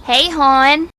Hey, hon.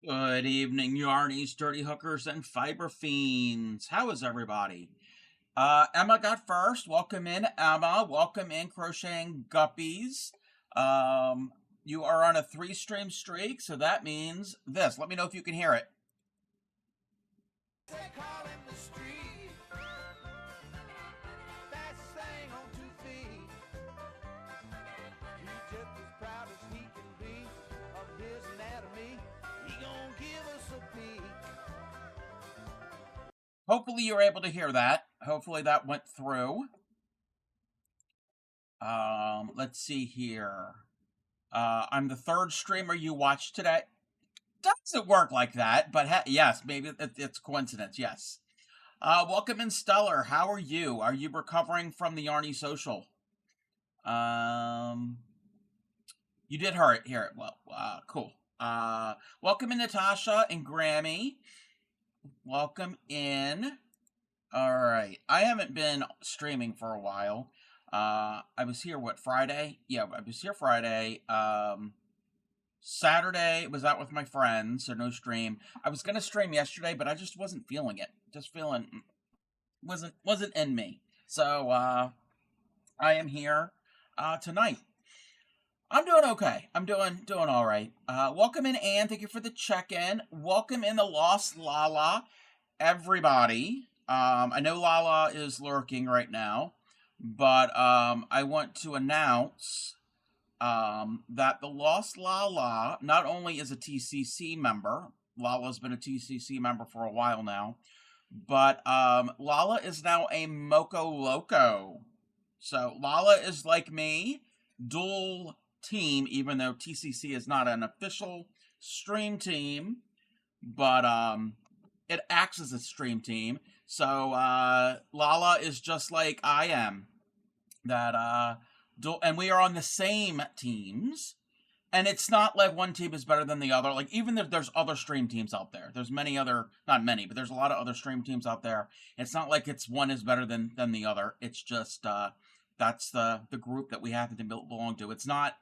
Good evening, yarnies, dirty hookers, and fiber fiends. How is everybody? Emma got first. Welcome in, Emma. Welcome in, crocheting guppies. You are on a 3-stream streak, so that means this. Let me know if you can hear it. Hopefully you're able to hear that. Hopefully that went through. Let's see here. I'm the third streamer you watched today. Doesn't work like that, but yes, maybe it's coincidence, yes. Welcome in, Stellar. How are you? Are you recovering from the Yarny Social? You did hear it. Well, cool. Welcome in, Natasha and Grammy. Welcome in. All right. I haven't been streaming for a while. I was here, Friday? Yeah, I was here Friday. Saturday was out with my friends, so no stream. I was gonna stream yesterday, but I just wasn't feeling it. Wasn't in me. So I am here tonight. I'm doing okay. I'm doing all right. Welcome in, Anne. Thank you for the check-in. Welcome in, the Lost Lala, everybody. I know Lala is lurking right now, but I want to announce that the Lost Lala not only is a TCC member, Lala's been a TCC member for a while now, but Lala is now a Moco Loco. So Lala is like me, dual team, even though TCC is not an official stream team, but it acts as a stream team. So Lala is just like I am, and we are on the same teams. And it's not like one team is better than the other. Like, even if there's other stream teams out there, there's many other, not many, but there's a lot of other stream teams out there. It's not like one is better than the other. It's just that's the group that we happen to belong to. It's not,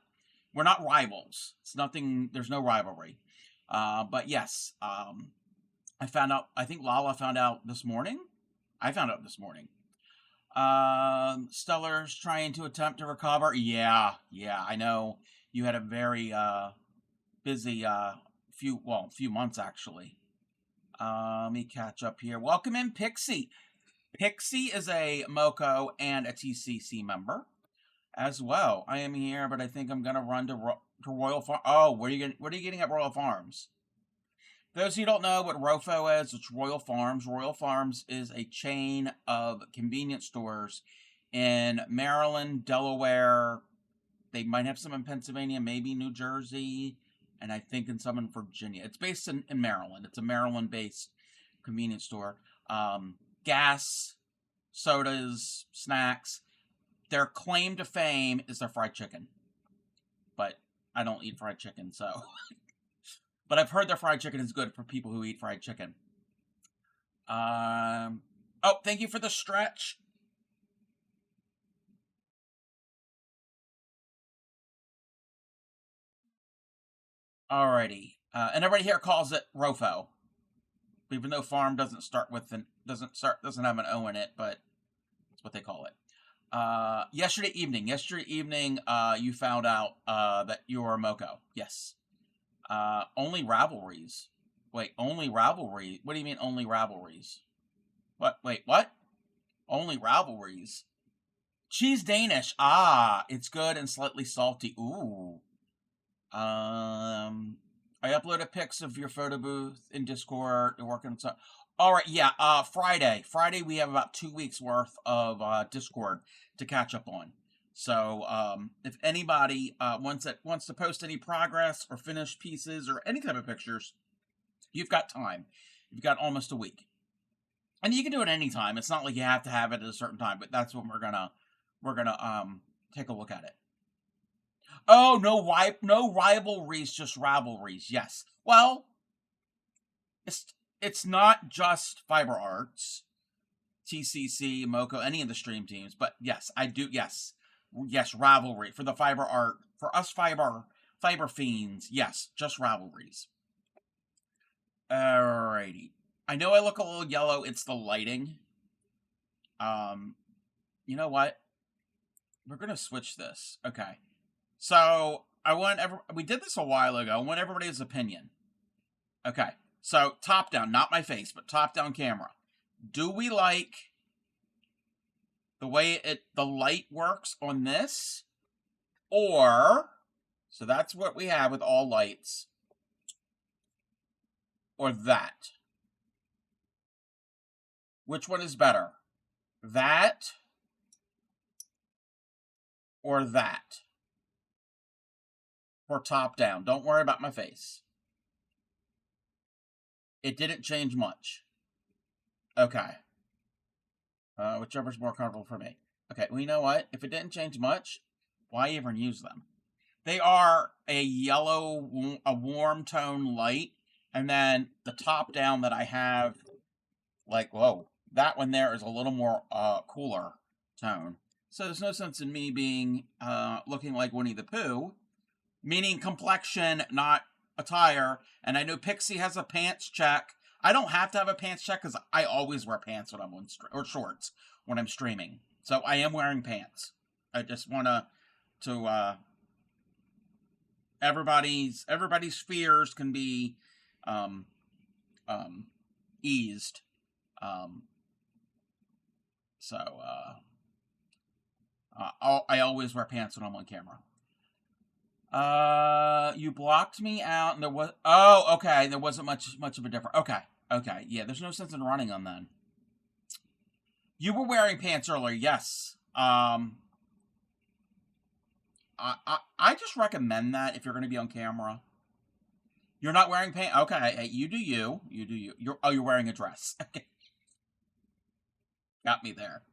we're not rivals. It's nothing. There's no rivalry. But yes, I found out. I think Lala found out this morning. I found out this morning. Stellar's trying to attempt to recover. Yeah, I know. You had a very busy few months, actually. Let me catch up here. Welcome in, Pixie. Pixie is a MoCo and a TCC member as well. I am here, but I think I'm gonna run to Royal Farm. Oh, what are you getting at Royal Farms? Those who don't know what ROFO is, it's Royal Farms. Royal Farms is a chain of convenience stores in Maryland, Delaware. They might have some in Pennsylvania, maybe New Jersey, and I think in some in Virginia. It's based in Maryland. It's a Maryland-based convenience store. Gas, sodas, snacks. Their claim to fame is their fried chicken. But I don't eat fried chicken, so... But I've heard their fried chicken is good for people who eat fried chicken. Oh, thank you for the stretch. Alrighty. And everybody here calls it ROFO. Even though farm doesn't have an O in it, but that's what they call it. Yesterday evening, you found out that you were a MoCo. Yes. Only Ravelries. Wait, only Ravelry? What do you mean only Ravelries? What? Wait, what? Only Ravelries. Cheese Danish. Ah, it's good and slightly salty. Ooh. I uploaded pics of your photo booth in Discord. You're working on some. All right, yeah. Friday. Friday we have about 2 weeks worth of Discord to catch up on. So if anybody wants to post any progress or finished pieces or any type of pictures, you've got time. You've got almost a week, and you can do it anytime. It's not like you have to have it at a certain time, but that's when we're gonna take a look at it. Oh, no rivalries, just Ravelries. Yes. Well, it's not just Fiber Arts, TCC, MoCo, any of the stream teams, but yes, I do. Yes, Ravelry for the Fiber Art, for us fiber fiends. Yes, just Ravelries. Alrighty. I know I look a little yellow. It's the lighting. You know what? We're gonna switch this. Okay. So we did this a while ago. I want everybody's opinion. Okay. So top down, not my face, but top down camera. Do we like the way the light works on this? Or, so that's what we have with all lights. Or that? Which one is better? That or that? For top down. Don't worry about my face. It didn't change much. Okay. Whichever's more comfortable for me. Okay, well, you know what? If it didn't change much, why even use them? They are a yellow, a warm tone light, and then the top down that I have, like, whoa, that one there is a little more cooler tone. So there's no sense in me being looking like Winnie the Pooh, meaning complexion, not attire. And I know Pixie has a pants check. I don't have to have a pants check because I always wear pants when I'm on or shorts when I'm streaming. So I am wearing pants. I just want to everybody's fears can be eased. I always wear pants when I'm on camera. You blocked me out, and there was... Oh, okay, there wasn't much of a difference. Okay, yeah, there's no sense in running on then. You were wearing pants earlier, yes. I just recommend that if you're going to be on camera. You're not wearing pants? Okay, hey, you do you. You do you. You're wearing a dress. Got me there.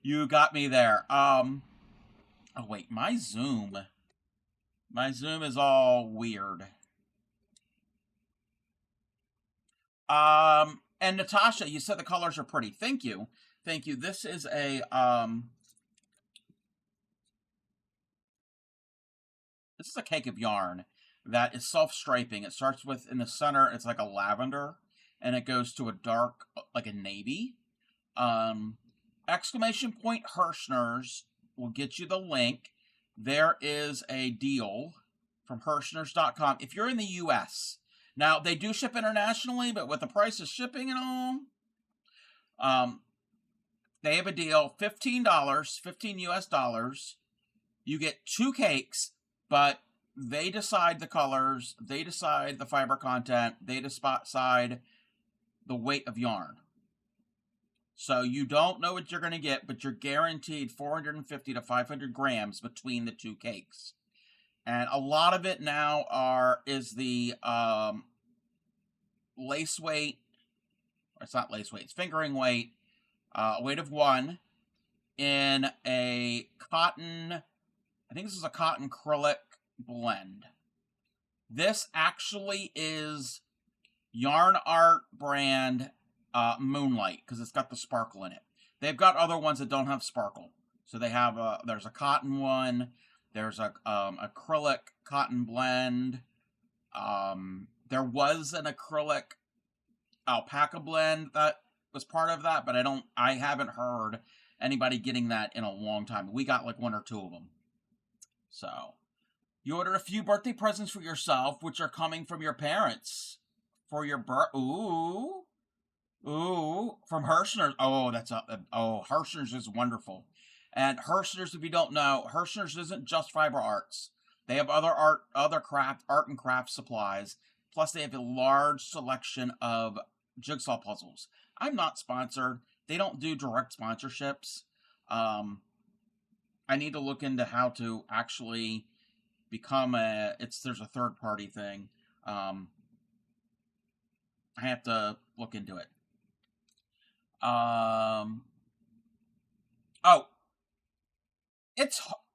You got me there. Oh, wait, my Zoom is all weird. And Natasha, you said the colors are pretty. Thank you. Thank you. This is a, this is a cake of yarn that is self-striping. It starts with, in the center, it's like a lavender, and it goes to a dark, like a navy. Exclamation point Hirschner's will get you the link. There is a deal from Hirschners.com. If you're in the U.S., now they do ship internationally, but with the price of shipping and all, they have a deal, $15, 15 US dollars. You get 2 cakes, but they decide the colors, they decide the fiber content, they decide the weight of yarn. So you don't know what you're going to get, but you're guaranteed 450 to 500 grams between the 2 cakes. And a lot of it now is the lace weight, or it's not lace weight, it's fingering weight, weight of 1 in a cotton, I think this is a cotton acrylic blend. This actually is Yarn Art brand Moonlight, because it's got the sparkle in it. They've got other ones that don't have sparkle. So they have there's a cotton one, there's a acrylic cotton blend. There was an acrylic alpaca blend that was part of that, but I haven't heard anybody getting that in a long time. We got like 1 or 2 of them. So you ordered a few birthday presents for yourself, which are coming from your parents for your Ooh, from Hirschner's. Oh, Hirschner's is wonderful. And Hirschner's, if you don't know, Hirschner's isn't just fiber arts. They have other art and craft supplies. Plus, they have a large selection of jigsaw puzzles. I'm not sponsored. They don't do direct sponsorships. I need to look into how to actually become there's a third party thing. I have to look into it.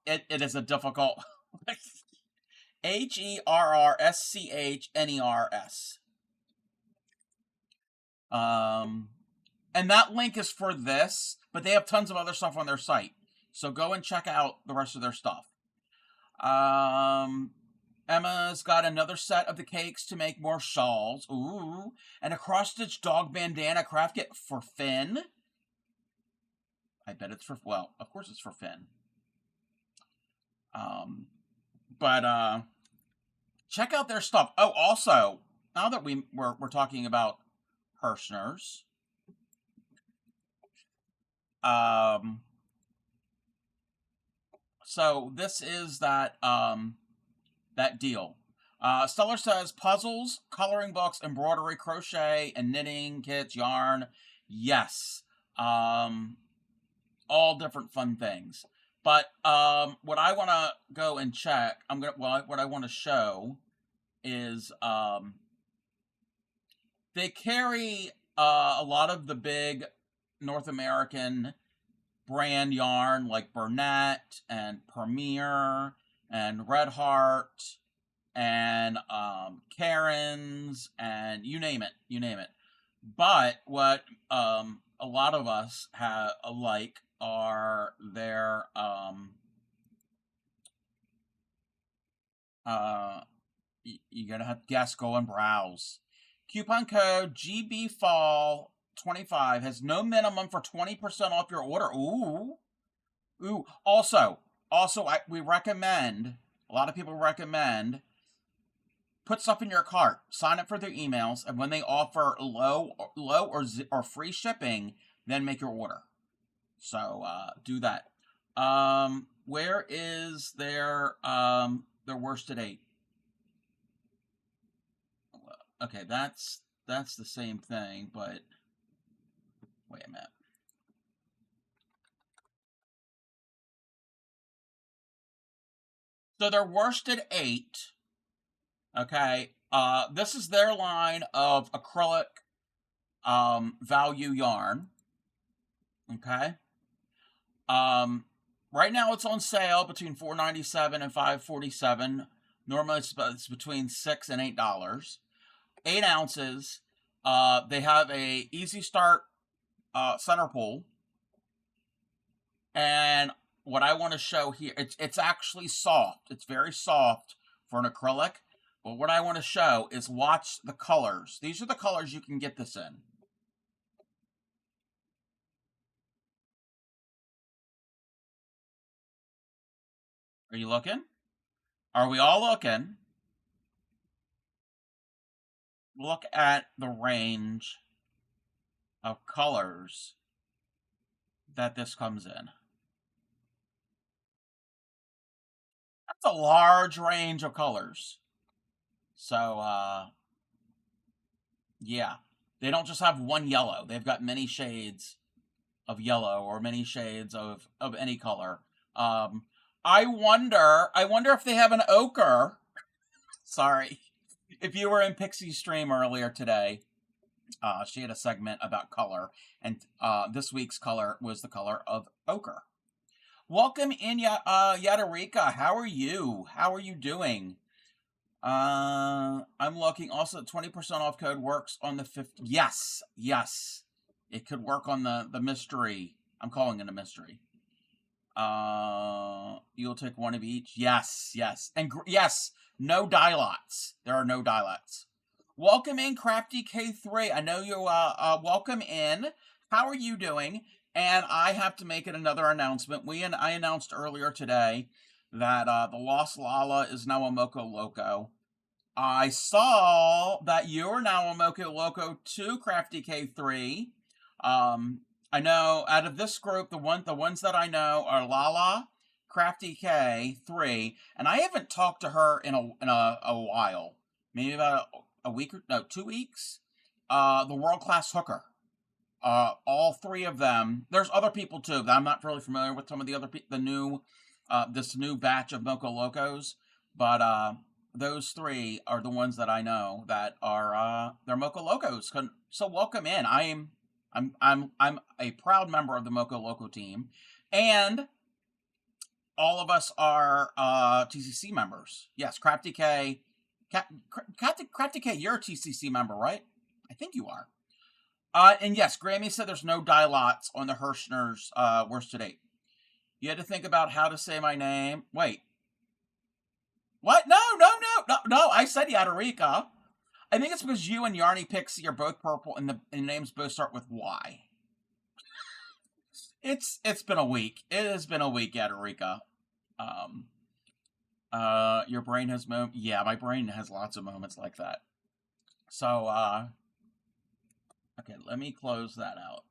It is a difficult HERRSCHNERS. And that link is for this, but they have tons of other stuff on their site. So go and check out the rest of their stuff. And Emma's got another set of the cakes to make more shawls. Ooh. And a cross-stitch dog bandana craft kit for Finn. I bet it's for, well, of course it's for Finn. But check out their stuff. Oh, also, now that we're talking about Hirschner's, so this is that deal. Stellar says puzzles, coloring books, embroidery, crochet, and knitting kits, yarn. Yes. All different fun things. But what I want to go and check, what I want to show is they carry a lot of the big North American brand yarn like Burnett and Premier and Red Heart and Karen's and you name it. But what a lot of us like are their you're gonna have to guess, go and browse. Coupon code GBFall25 has no minimum for 20% off your order. Ooh. Also, we recommend, a lot of people recommend, put stuff in your cart, sign up for their emails, and when they offer low or free shipping, then make your order. So do that. Where is their worsted 8? Okay, that's the same thing, but wait a minute. So their worsted 8. Okay, this is their line of acrylic value yarn. Okay. Right now it's on sale between $4.97 and $5.47. Normally it's between $6 and $8. 8 ounces. They have a easy start center pull. And what I want to show here, it's actually soft. It's very soft for an acrylic. But what I want to show is watch the colors. These are the colors you can get this in. Are you looking? Are we all looking? Look at the range of colors that this comes in. That's a large range of colors. So, yeah. They don't just have one yellow. They've got many shades of yellow or many shades of any color. I wonder if they have an ochre. Sorry. If you were in Pixie's stream earlier today, she had a segment about color, and this week's color was the color of ochre. Welcome in, Yadarika. How are you? How are you doing? I'm looking. Also, 20% off code works on the 5th. Yes. It could work on the mystery. I'm calling it a mystery. You'll take one of each. Yes. And yes, no dye lots. There are no dye lots. Welcome in, Crafty K3. I know you welcome in. How are you doing? And I have to make another announcement. I announced earlier today that the Lost Lala is now a Moco Loco. I saw that you're now a Moco Loco too, Crafty K3. I know out of this group, the ones that I know are Lala, Crafty K3, and I haven't talked to her in a while. Maybe about a week or no, 2 weeks. The World Class Hooker. All 3 of them. There's other people too. I'm not really familiar with some of the other this new batch of Moco Locos, but those 3 are the ones that I know that are they're Moco Locos. So welcome in. I'm a proud member of the Moco Loco team, and all of us are TCC members. Yes, Crafty K. Crafty K, you're a TCC member, right? I think you are. And yes, Grammy said there's no dye lots on the Hirschner's worsted 8. You had to think about how to say my name. Wait. What? No. no. I said Yadarika. I think it's because you and Yarny Pixie are both purple, and the names both start with Y. It's been a week. It has been a week, Yadarika. Um, your brain has Yeah, my brain has lots of moments like that. So, okay, let me close that out.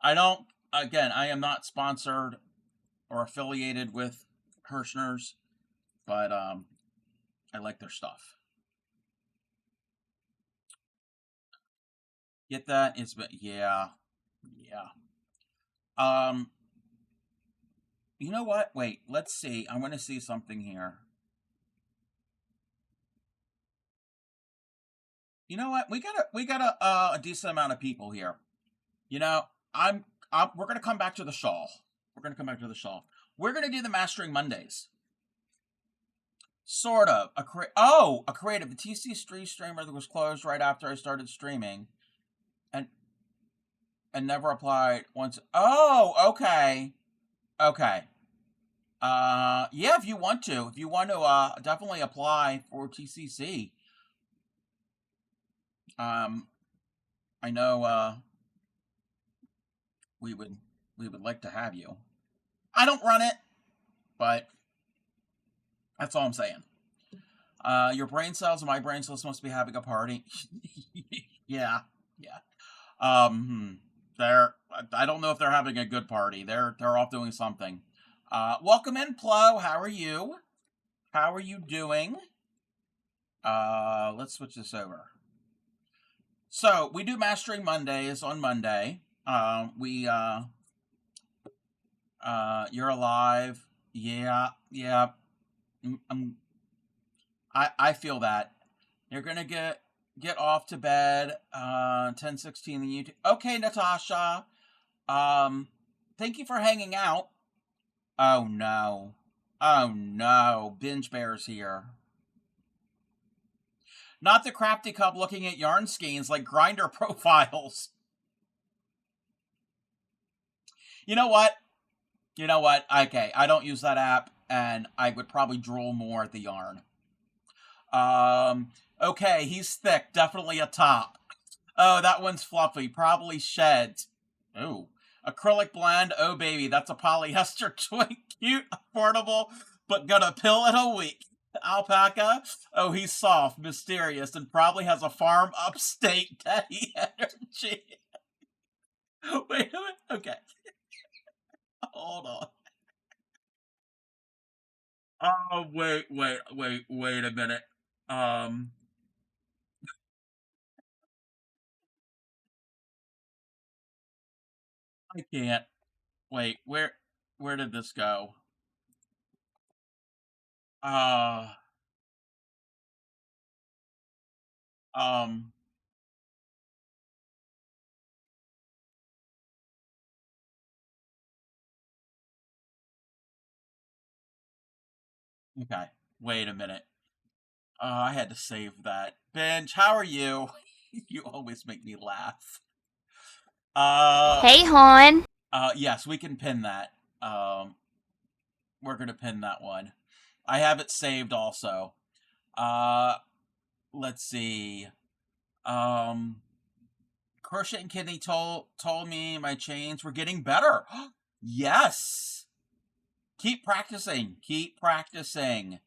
I don't. Again, I am not sponsored or affiliated with Hirschner's, but I like their stuff. Get that? Yeah, yeah. Um, you know what? Wait, let's see. I want to see something here. You know what? We got a decent amount of people here. You know, we're gonna come back to the shawl. We're gonna come back to the shawl. We're gonna do the Mastering Mondays. Sort of. A creative. The TC streamer that was closed right after I started streaming, and never applied once. Oh, okay, okay. Yeah, if you want to, definitely apply for TCC. I know, we would like to have you. I don't run it, but that's all I'm saying. Your brain cells and my brain cells must be having a party. Yeah, yeah. They're. I don't know if they're having a good party. They're off doing something. Welcome in, Plo. How are you? How are you doing? Let's switch this over. So we do Mastering Mondays on Monday. You're alive. Yeah, yeah. I feel that. You're gonna get off to bed. 10:16 in YouTube. Okay, Natasha. Thank you for hanging out. Oh no. Oh no. Binge Bear's here. Not the crafty cub looking at yarn skeins like grinder profiles. You know what? You know what? Okay, I don't use that app, and I would probably drool more at the yarn. Okay, he's thick. Definitely a top. Oh, that one's fluffy. Probably sheds. Ooh. Acrylic blend. Oh, baby, that's a polyester twin. Cute, affordable, but gonna pill in a week. Alpaca. Oh, he's soft, mysterious, and probably has a farm upstate daddy energy. Wait a minute. Okay. Hold on. Oh, wait a minute. Um, I can't. Wait, where did this go? Uh, um, okay. Wait a minute. I had to save that. Benj, how are you? You always make me laugh. Hey, hon. Yes, we can pin that. Um, we're gonna pin that one. I have it saved also. Uh, let's see. Um, Crochet and Kidney told me my chains were getting better. Yes. Keep practicing. Keep practicing.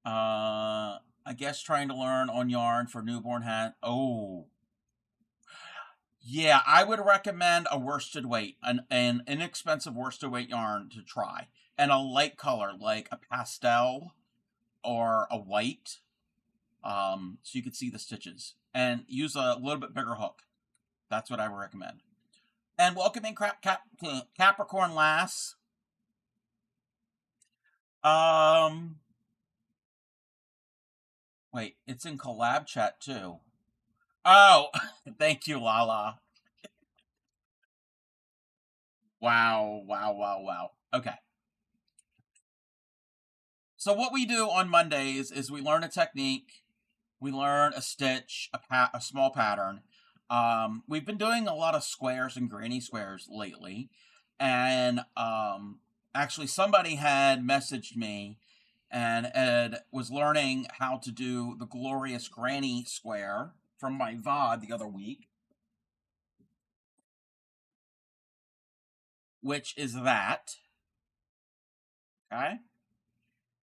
I guess trying to learn on yarn for newborn hat. Oh, yeah. I would recommend a worsted weight, an inexpensive worsted weight yarn to try, and a light color like a pastel or a white. So you could see the stitches, and use a little bit bigger hook. That's what I would recommend. And welcome in Capricorn Lass. Um, Wait, it's in collab chat too. Oh, thank you, Lala. Wow, wow, wow, wow. Okay. So what we do on Mondays is we learn a technique, we learn a stitch, a small pattern. We've been doing a lot of squares and granny squares lately, and actually somebody had messaged me and Ed was learning how to do the glorious granny square from my VOD the other week, which is that, okay?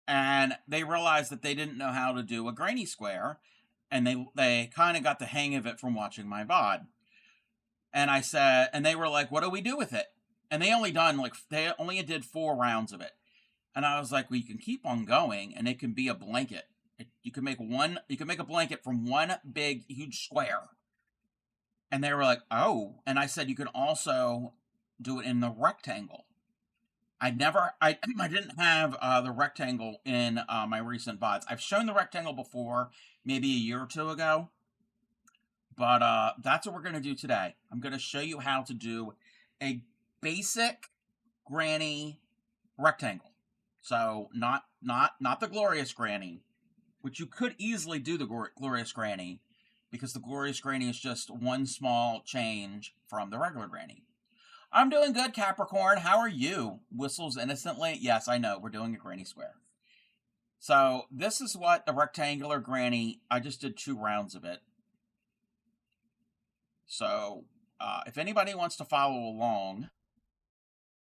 And they realized that they didn't know how to do a granny square, and they kind of got the hang of it from watching my VOD. And I said, and they were like, what do we do with it? And they only did 4 rounds of it. And I was like, well, you can keep on going, and it can be a blanket. You can make a blanket from one big, huge square. And they were like, oh. And I said, you can also do it in the rectangle. I didn't have the rectangle in my recent VODs. I've shown the rectangle before, maybe a year or 2 ago. But that's what we're going to do today. I'm going to show you how to do a basic granny rectangle. So not the glorious granny, which you could easily do the glorious granny, because the glorious granny is just one small change from the regular granny. I'm doing good, Capricorn. How are you? Whistles innocently. Yes, I know. We're doing a granny square. So this is what the rectangular granny, I just did 2 rounds of it. So if anybody wants to follow along,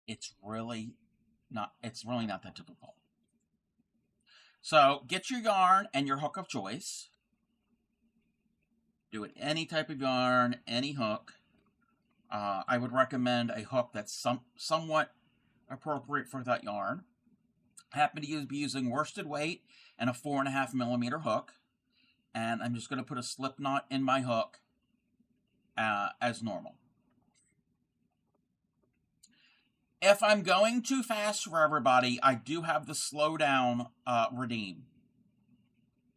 it's really not that difficult. So get your yarn and your hook of choice. Do it any type of yarn, any hook. I would recommend a hook that's somewhat appropriate for that yarn. I happen to be using worsted weight and a 4.5 millimeter hook. And I'm just going to put a slip knot in my hook as normal. If I'm going too fast for everybody, I do have the slow down redeem.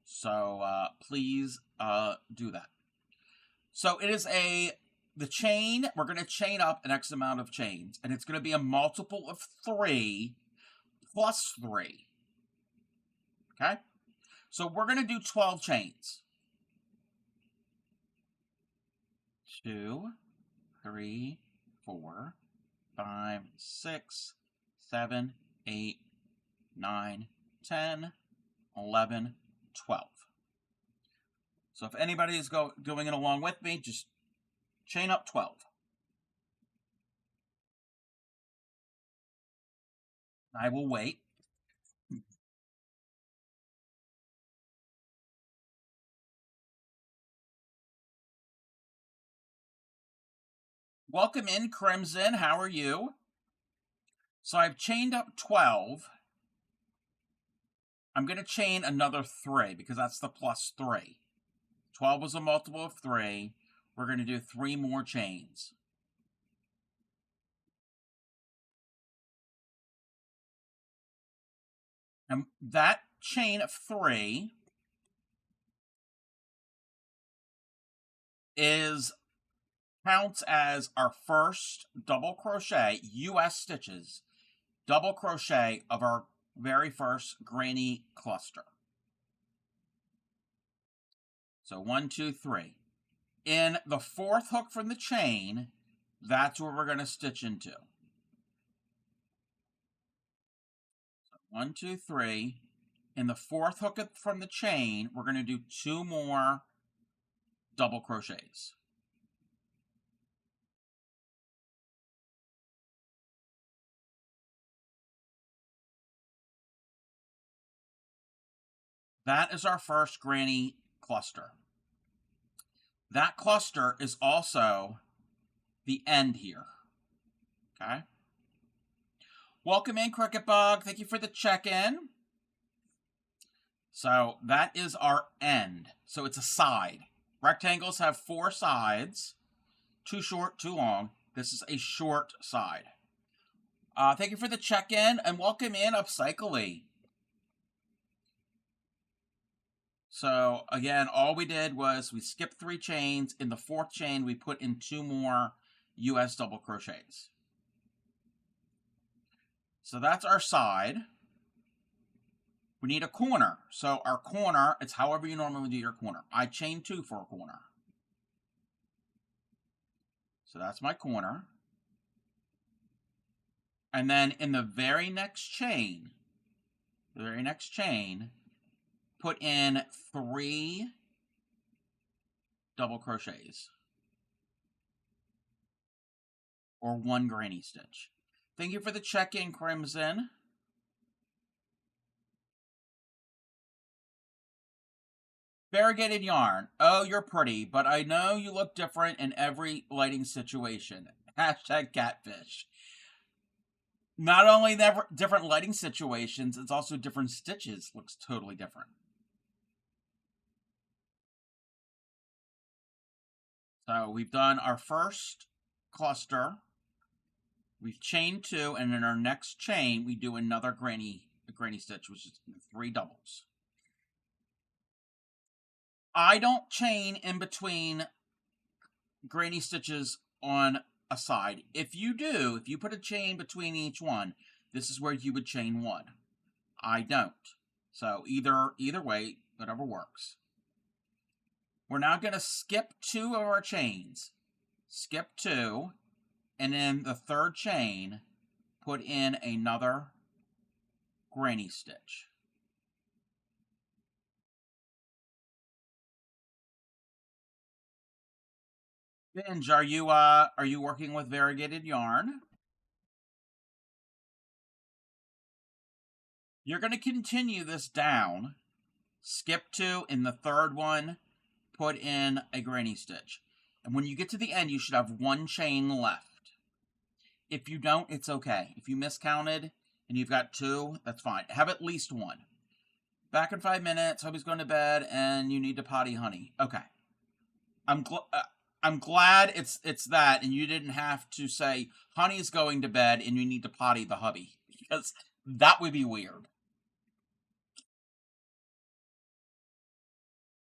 So please do that. So it is the chain, we're going to chain up an X amount of chains, and it's going to be a multiple of 3 plus 3. Okay? So we're going to do 12 chains. 2, 3, 4, 5, 6, 7, 8, 9, 10, 11, 12. So if anybody is doing it along with me, just chain up 12. I will wait. Welcome in, Crimson. How are you? So I've chained up 12. I'm going to chain another 3 because that's the plus 3. 12 was a multiple of 3. We're going to do 3 more chains. And that chain of 3 counts as our first double crochet, US stitches, double crochet of our very first granny cluster. So 1, 2, 3. In the 4th hook from the chain, that's where we're going to stitch into. So 1, 2, 3. In the 4th hook from the chain, we're going to do 2 more double crochets. That is our first granny cluster. That cluster is also the end here. Okay? Welcome in, Cricket Bug. Thank you for the check-in. So that is our end. So it's a side. Rectangles have 4 sides. 2 short, 2 long. This is a short side. Thank you for the check-in, and welcome in, Upcycly. So again, all we did was we skipped 3 chains. In the 4th chain, we put in 2 more US double crochets. So that's our side. We need a corner. So our corner, it's however you normally do your corner. I chain 2 for a corner. So that's my corner. And then in the very next chain, the very next chain, put in 3 double crochets or 1 granny stitch. Thank you for the check-in, Crimson. Variegated yarn. Oh, you're pretty, but I know you look different in every lighting situation. Hashtag catfish. Not only different lighting situations, it's also different stitches. Looks totally different. So we've done our first cluster. We've chained 2, and in our next chain, we do another granny stitch, which is 3 doubles. I don't chain in between granny stitches on a side. If you do, if you put a chain between each one, this is where you would chain 1. I don't. So either way, whatever works. We're now going to skip 2 of our chains. Skip 2, and in the third chain, put in another granny stitch. Binge, are you working with variegated yarn? You're going to continue this down. Skip 2, in the third one, put in a granny stitch. And when you get to the end, you should have 1 chain left. If you don't, it's okay. If you miscounted and you've got 2, that's fine. Have at least 1. Back in 5 minutes, hubby's going to bed, and you need to potty honey. Okay. I'm glad it's that, and you didn't have to say, honey's going to bed, and you need to potty the hubby. Because that would be weird.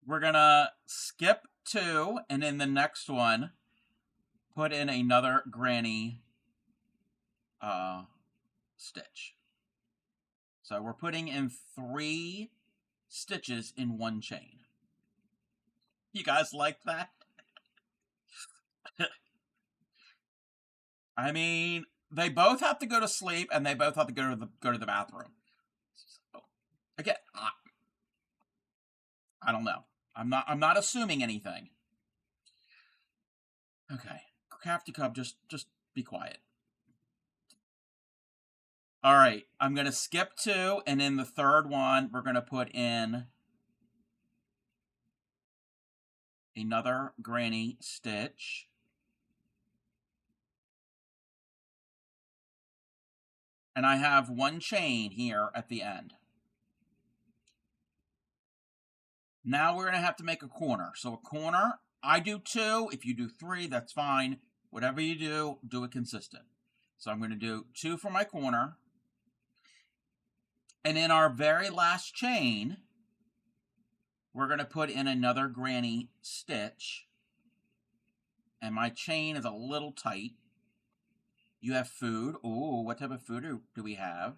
We're going to skip 2, and in the next one, put in another granny stitch. So we're putting in 3 stitches in 1 chain. You guys like that? I mean, they both have to go to sleep, and they both have to go to the bathroom. So, again, I don't know. I'm not assuming anything. Okay, Crafty Cub, just be quiet. All right, I'm gonna skip 2, and in the third one, we're gonna put in another granny stitch. And I have 1 chain here at the end. Now we're going to have to make a corner. So a corner, I do 2. If you do 3, that's fine. Whatever you do it consistent. So I'm going to do 2 for my corner. And in our very last chain, we're going to put in another granny stitch. And my chain is a little tight. You have food. Ooh, what type of food do we have?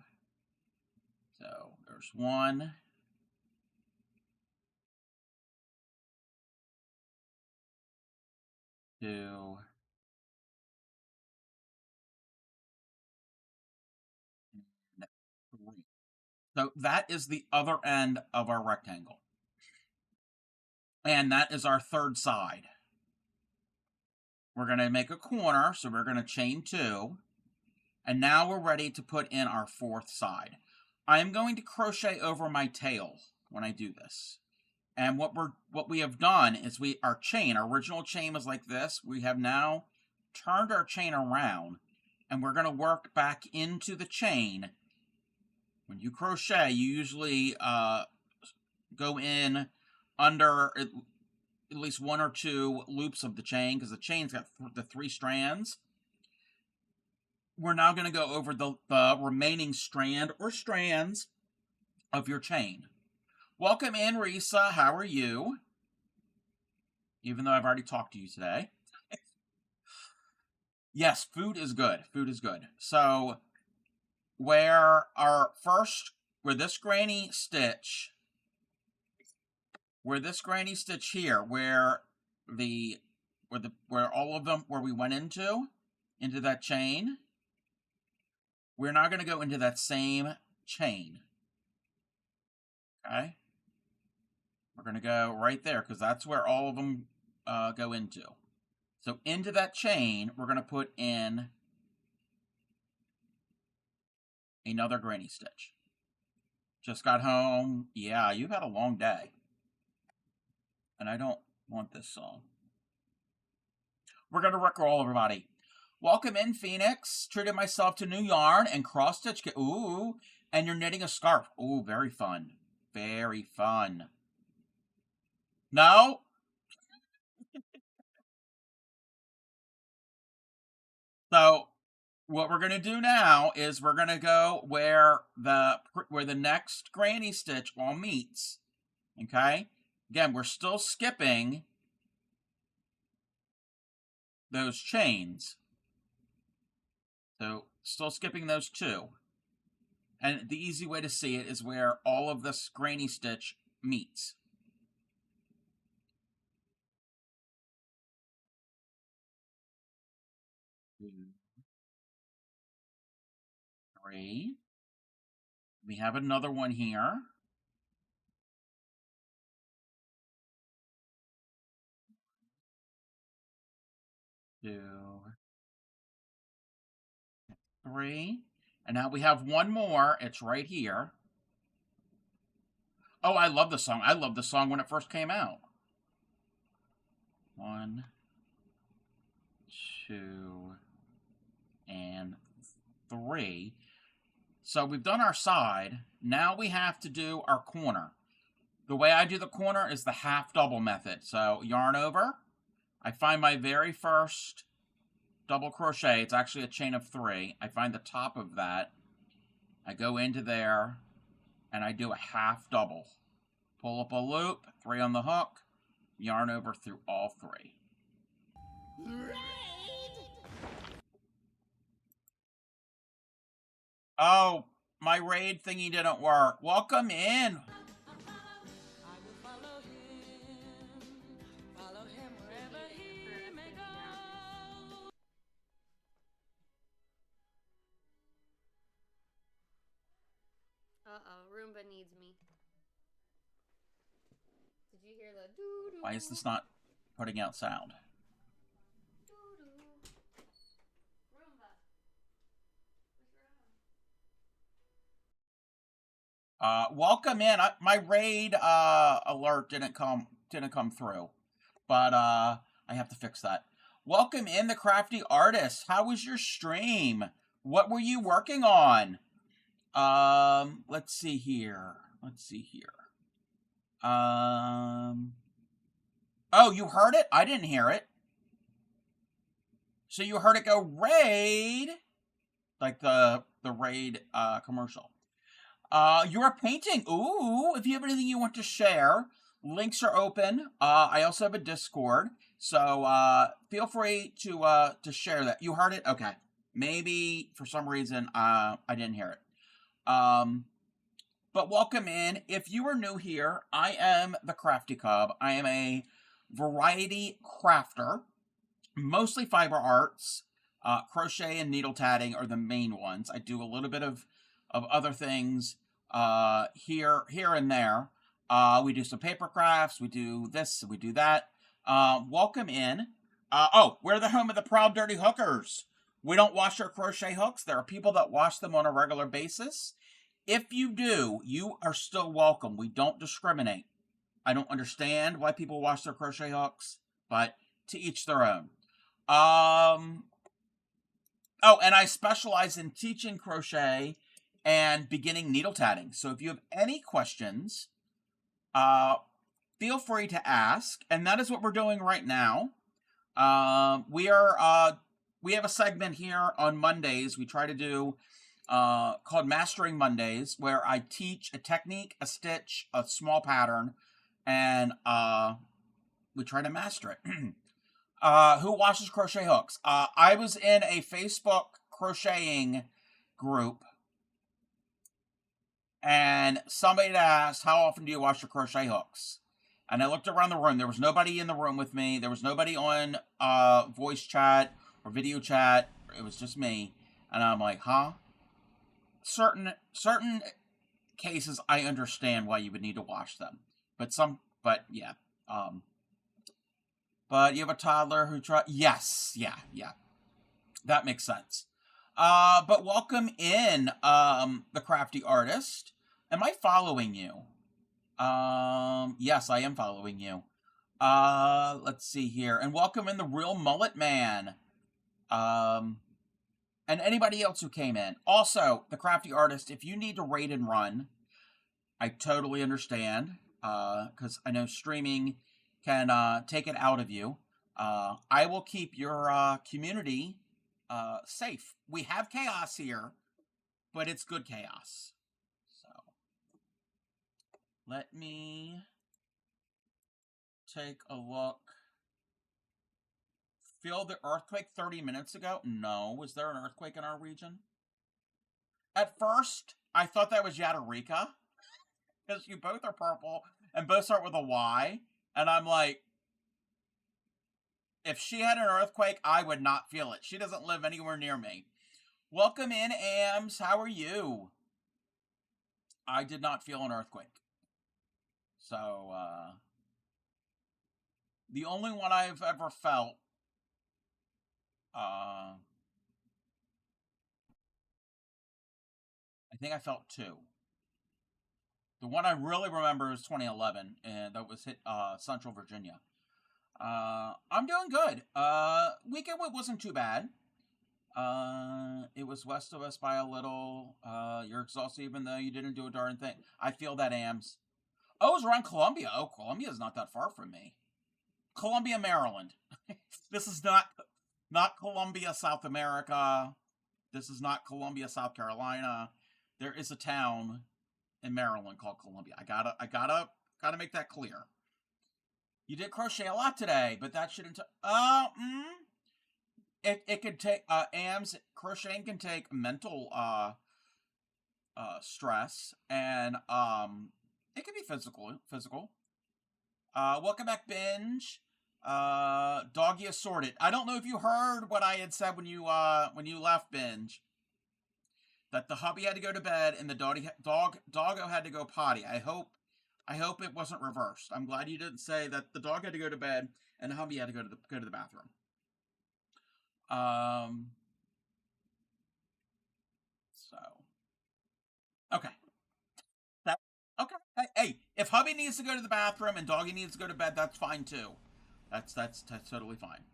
So there's 1. 2. 3. So that is the other end of our rectangle. And that is our third side. We're going to make a corner, so we're going to chain 2. And now we're ready to put in our 4th side. I am going to crochet over my tail when I do this. And what we have done is our original chain was like this. We have now turned our chain around, and we're going to work back into the chain. When you crochet, you usually go in under at least 1 or 2 loops of the chain, because the chain's got the 3 strands. We're now going to go over the remaining strand or strands of your chain. Welcome in, Risa. How are you? Even though I've already talked to you today. Yes, food is good. Food is good. So where this granny stitch here, where all of them, where we went into that chain, we're now going to go into that same chain. Okay. We're going to go right there because that's where all of them go into. So into that chain, we're going to put in another granny stitch. Just got home. Yeah, you've had a long day. And I don't want this song. We're going to rickroll, everybody. Welcome in, Phoenix. Treated myself to new yarn and cross stitch. Ooh, and you're knitting a scarf. Ooh, very fun. Very fun. No? So what we're going to do now is we're going to go where the next granny stitch all meets. Okay? Again, we're still skipping those chains. So still skipping those two. And the easy way to see it is where all of this granny stitch meets. Two, three. We have another one here. Two, three. And now we have one more. It's right here. Oh, I love the song. I loved the song when it first came out. 1, 2, and 3. So we've done our side. Now we have to do our corner. The way I do the corner is the half double method. So yarn over. I find my very first double crochet. It's actually a chain of 3. I find the top of that. I go into there and I do a half double. Pull up a loop, 3 on the hook, yarn over through all 3. Oh, my raid thingy didn't work. Welcome in. Uh-oh, Roomba needs me. Did you hear the doo-doo? Why is this not putting out sound? Doo-doo. Roomba. What's wrong? Welcome in. My raid alert didn't come through, but I have to fix that. Welcome in, the crafty artist. How was your stream? What were you working on? Let's see here. Oh, you heard it? I didn't hear it. So you heard it go raid, like the raid commercial. You're painting. Ooh, if you have anything you want to share, links are open. I also have a Discord, so feel free to share that. You heard it? Okay. Maybe for some reason I didn't hear it. But welcome in. If you are new here, I am the Crafty Cub. I am a variety crafter, mostly fiber arts. Crochet and needle tatting are the main ones. I do a little bit of other things here and there. We do some paper crafts. We do this. We do that. Welcome in. We're the home of the proud dirty hookers. We don't wash our crochet hooks. There are people that wash them on a regular basis. If you do, you are still welcome. We don't discriminate. I don't understand why people wash their crochet hooks, but to each their own. And I specialize in teaching crochet and beginning needle tatting. So if you have any questions, feel free to ask. And that is what we're doing right now. We have a segment here on Mondays. We try to do called Mastering Mondays, where I teach a technique, a stitch, a small pattern, and we try to master it. Who washes crochet hooks? I was in a Facebook crocheting group, and somebody asked, how often do you wash your crochet hooks? And I looked around the room. There was nobody in the room with me. There was nobody on voice chat or video chat. It was just me. And I'm like, huh? Certain cases, I understand why you would need to wash them. But yeah. But you have a toddler who yes, yeah. That makes sense. But welcome in, the crafty artist. Am I following you? Yes, I am following you. Let's see here. And welcome in the real mullet man. And anybody else who came in. Also, the crafty artist, if you need to raid and run, I totally understand. Because I know streaming can take it out of you. I will keep your community safe. We have chaos here, but it's good chaos. So let me take a look. Feel the earthquake 30 minutes ago? No. Was there an earthquake in our region? At first, I thought that was Yatarika, because you both are purple and both start with a Y. And I'm like, if she had an earthquake, I would not feel it. She doesn't live anywhere near me. Welcome in, Ams. How are you? I did not feel an earthquake. So, the only one I've ever felt, I think I felt two. The one I really remember is 2011, and that was hit Central Virginia. I'm doing good. Weekend wasn't too bad. It was west of us by a little. You're exhausted even though you didn't do a darn thing. I feel that, Ams. Oh, it was around Columbia. Oh, Columbia is not that far from me. Columbia, Maryland. This is not Columbia, South America. This is not Columbia, South Carolina. There is a town in Maryland called Columbia. I gotta make that clear. You did crochet a lot today, but that shouldn't. It could take AMs. Crocheting can take mental stress, and it can be physical. Welcome back, Binge. Doggy assorted. I don't know if you heard what I had said when you left, Binge. That the hubby had to go to bed and the doggo had to go potty. I hope it wasn't reversed. I'm glad you didn't say that the dog had to go to bed and the hubby had to go to the bathroom. So okay. Okay. Hey, if hubby needs to go to the bathroom and doggy needs to go to bed, that's fine too. That's totally fine.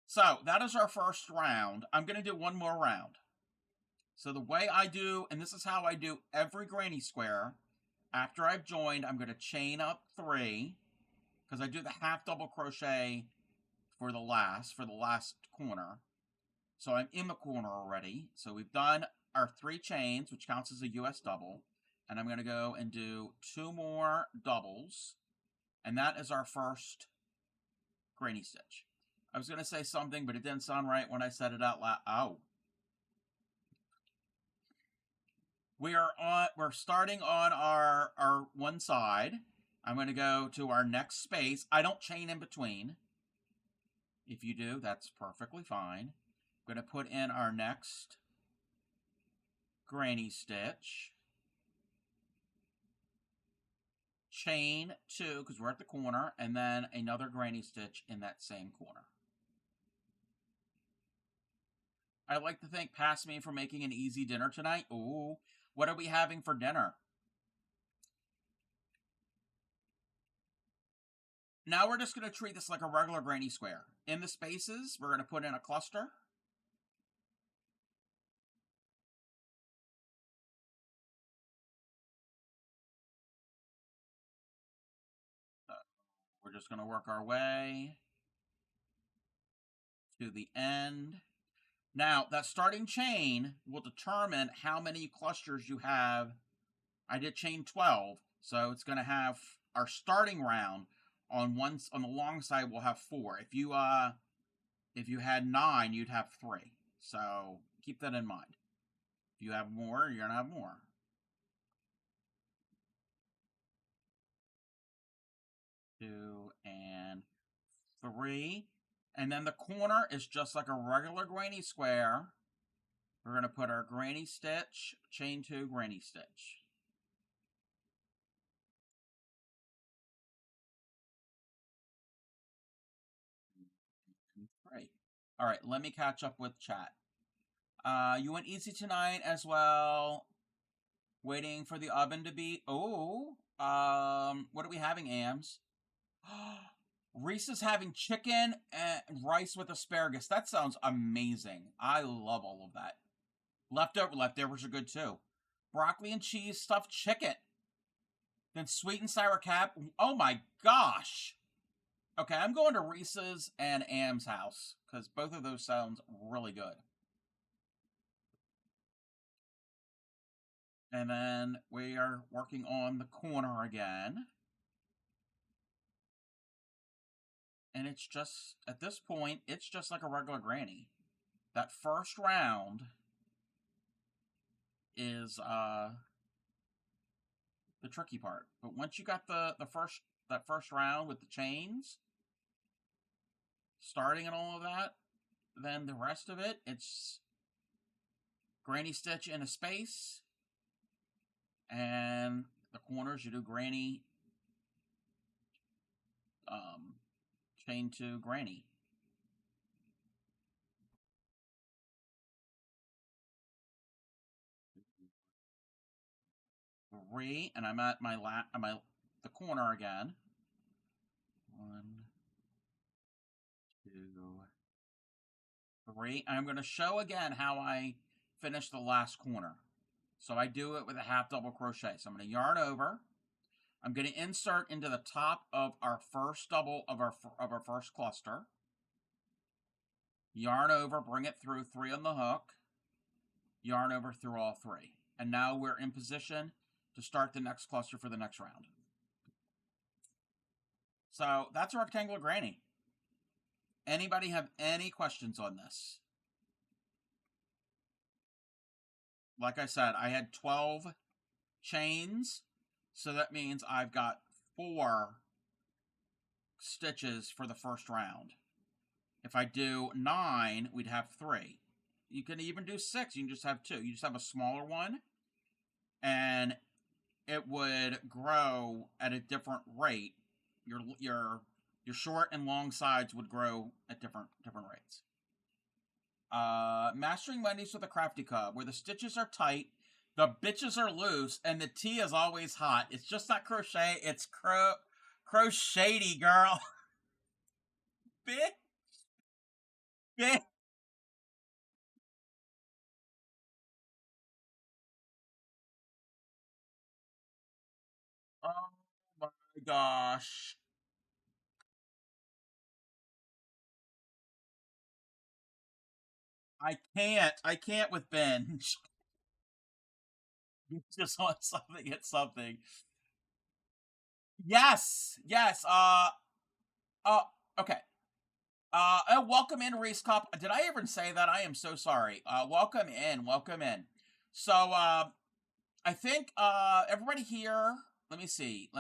So that is our first round. I'm gonna do one more round. So the way I do, and this is how I do every granny square, after I've joined, I'm gonna chain up 3, because I do the half double crochet for the last corner. So I'm in the corner already. So we've done our 3 chains, which counts as a US double. And I'm going to go and do 2 more doubles. And that is our first granny stitch. I was going to say something, but it didn't sound right when I said it out loud. Oh. We're starting on our one side. I'm going to go to our next space. I don't chain in between. If you do, that's perfectly fine. I'm going to put in our next granny stitch. Chain 2, because we're at the corner, and then another granny stitch in that same corner. I'd like to thank Pass Me for making an easy dinner tonight. Ooh, what are we having for dinner? Now we're just going to treat this like a regular granny square. In the spaces, we're going to put in a cluster. We're just going to work our way to the end. Now, that starting chain will determine how many clusters you have. I did chain 12, so it's going to have our starting round on the long side we'll have 4. If you had 9, you'd have 3. So keep that in mind. If you have more, you're going to have more. 2 and 3. And then the corner is just like a regular granny square. We're going to put our granny stitch, chain 2, granny stitch. Great. All right, let me catch up with chat. You went easy tonight as well. Waiting for the oven to be. Oh, what are we having, Ams? Reese is having chicken and rice with asparagus. That sounds amazing. I love all of that. Leftovers are good too. Broccoli and cheese stuffed chicken. Then sweet and sour cap. Oh my gosh. Okay, I'm going to Reese's and Am's house because both of those sounds really good. And then we are working on the corner again. And it's just, at this point, it's just like a regular granny. That first round is the tricky part. But once you got that first round with the chains, starting and all of that, then the rest of it, it's granny stitch in a space, and the corners you do granny, chain 2 granny. Three, and I'm at the corner again. 1, 2, 3. I'm going to show again how I finish the last corner. So I do it with a half double crochet. So I'm going to yarn over. I'm going to insert into the top of our first double of our first cluster. Yarn over, bring it through 3 on the hook. Yarn over through all 3. And now we're in position to start the next cluster for the next round. So that's a rectangular granny. Anybody have any questions on this? Like I said, I had 12 chains, so that means I've got 4 stitches for the first round. If I do 9, we'd have 3. You can even do 6, you can just have 2. You just have a smaller one, and it would grow at a different rate. Your short and long sides would grow at different rates. Mastering Wendy's with a Crafty Cub, where the stitches are tight, the bitches are loose, and the tea is always hot. It's just not crochet, it's crochetty, girl. Bitch. Bitch. Oh my gosh. I can't with Ben. You just want something, get something. Yes, yes. Okay. Welcome in, Reese Cup. Did I even say that? I am so sorry. Welcome in, welcome in. So, I think everybody here. Let me see.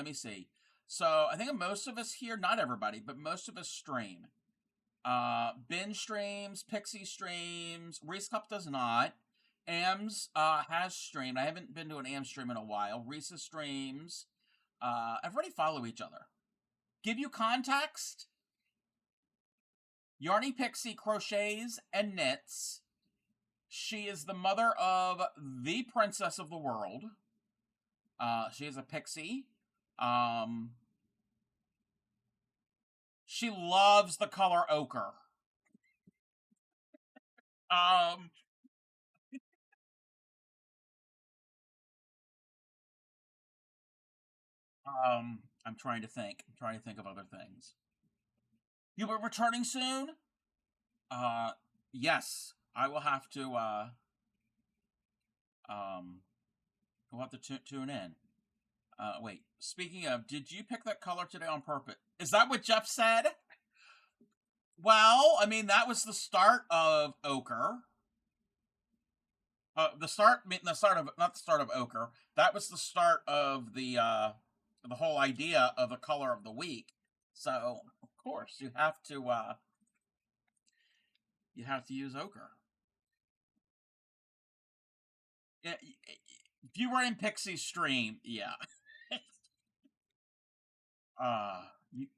So I think most of us here, not everybody, but most of us stream. Ben streams, Pixie streams, Reese Cup does not. Ams has streamed. I haven't been to an Am stream in a while. Reese streams. Everybody follow each other. Give you context. Yarny Pixie crochets and knits. She is the mother of the princess of the world. She is a pixie. She loves the color ochre. Um, I'm trying to think. I'm trying to think of other things. You were returning soon? Uh, yes. I will have to, we'll have to tune in. Wait. Speaking of, did you pick that color today on purpose? Is that what Jeff said? Well, I mean, that was the start of ochre. Not the start of ochre. That was the start of the whole idea of a color of the week. So, of course, you have to use ochre. If you were in Pixie's stream, yeah.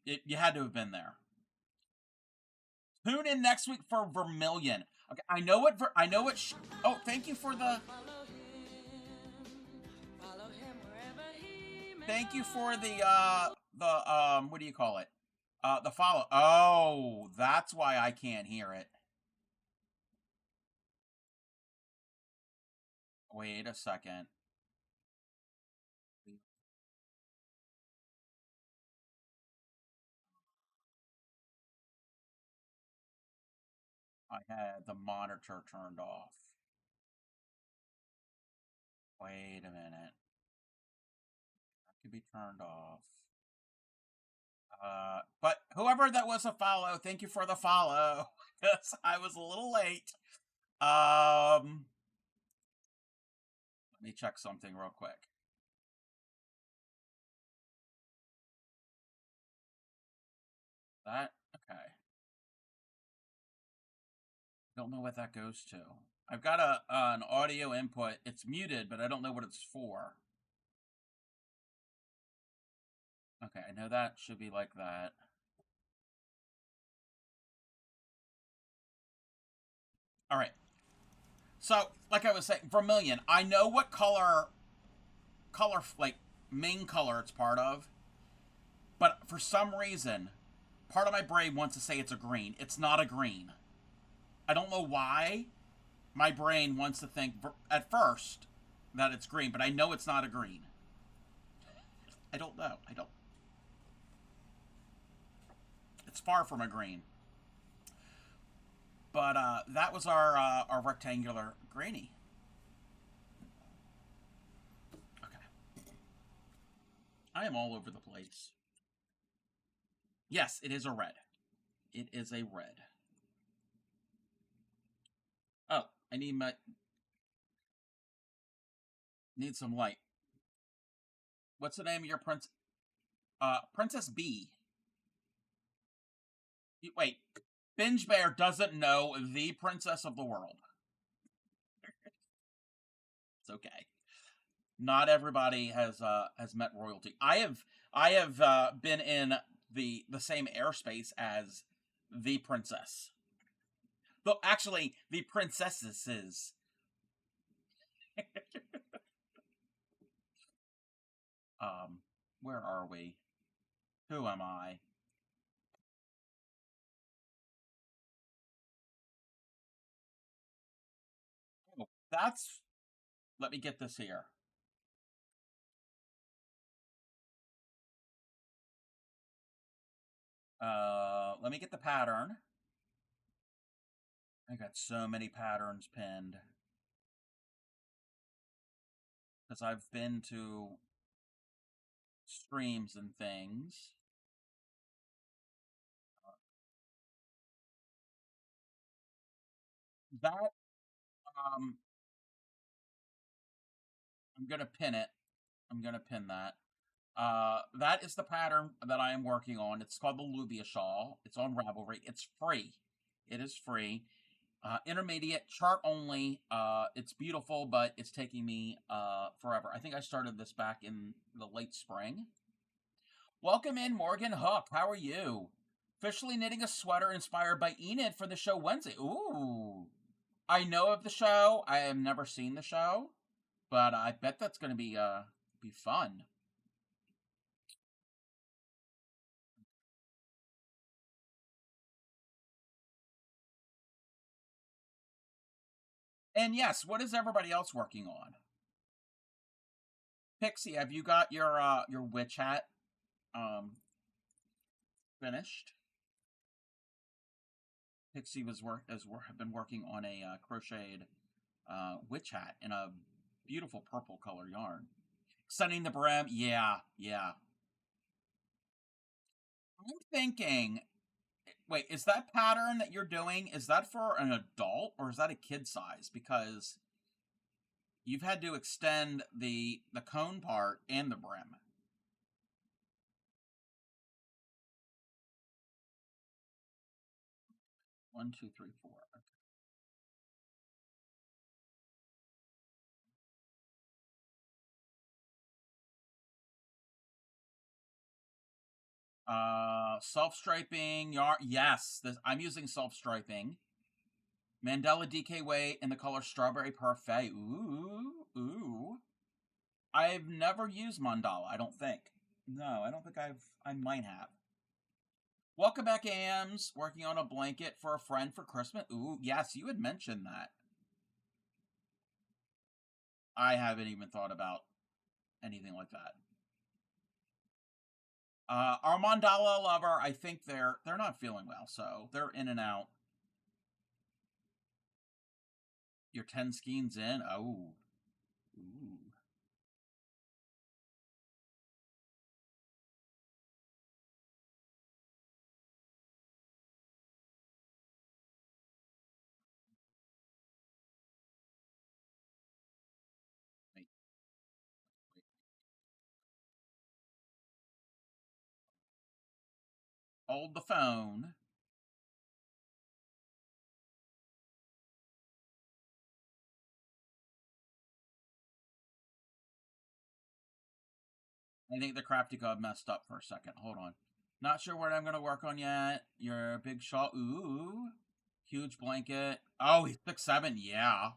You had to have been there. Tune in next week for Vermilion. Okay, I know what. I know what. Oh, thank you for the. Thank you for the what do you call it? The follow. Oh, that's why I can't hear it. Wait a second. I had the monitor turned off. Wait a minute. That could be turned off. But whoever that was a follow, thank you for the follow. Because I was a little late. Let me check something real quick. That okay. Don't know what that goes to. I've got an audio input. It's muted, but I don't know what it's for. Okay, I know that should be like that. All right. So, like I was saying, Vermilion. I know what color, like main color it's part of, but for some reason, part of my brain wants to say it's a green. It's not a green. I don't know why. My brain wants to think at first that it's green, but I know it's not a green. I don't know. I don't. It's far from a green. But that was our rectangular granny. Okay. I am all over the place. Yes, it is a red. It is a red. Oh, I need some light. What's the name of your prince? Princess B. Wait, Binge Bear doesn't know the princess of the world. It's okay. Not everybody has met royalty. I have been in the same airspace as the princess. Though actually, the princesses. um, where are we? Who am I? Oh, that's. Let me get this here. Let me get the pattern. I got so many patterns pinned because I've been to streams and things. That I'm gonna pin it. I'm gonna pin that. That is the pattern that I am working on. It's called the Lubia Shawl. It's on Ravelry. It's free. It is free. Intermediate, chart only. It's beautiful, but it's taking me forever. I think I started this back in the late spring. Welcome in, Morgan Hook. How are you? Officially knitting a sweater inspired by Enid for the show Wednesday. Ooh. I know of the show. I have never seen the show, but I bet that's going to be fun. And yes, what is everybody else working on? Pixie, have you got your witch hat finished? Pixie has been working on a crocheted witch hat in a beautiful purple color yarn. Extending the brim, yeah, yeah. I'm thinking, wait, is that pattern that you're doing, is that for an adult or is that a kid size? Because you've had to extend the cone part and the brim. 1, 2, 3, 4. Self-striping yarn. Yes, I'm using self-striping. Mandela DK Way in the color Strawberry Parfait. Ooh. I've never used mandala, I don't think. No, I don't think I might have. Welcome back, Ams. Working on a blanket for a friend for Christmas. Ooh, yes, you had mentioned that. I haven't even thought about anything like that. Our mandala lover, I think they're not feeling well, so they're in and out. Your 10 skeins in. Oh. Ooh. Wait, wait. Hold the phone. I think the crafty god messed up for a second. Hold on. Not sure what I'm going to work on yet. Your big shawl. Ooh. Huge blanket. Oh, he's 6'7". Yeah.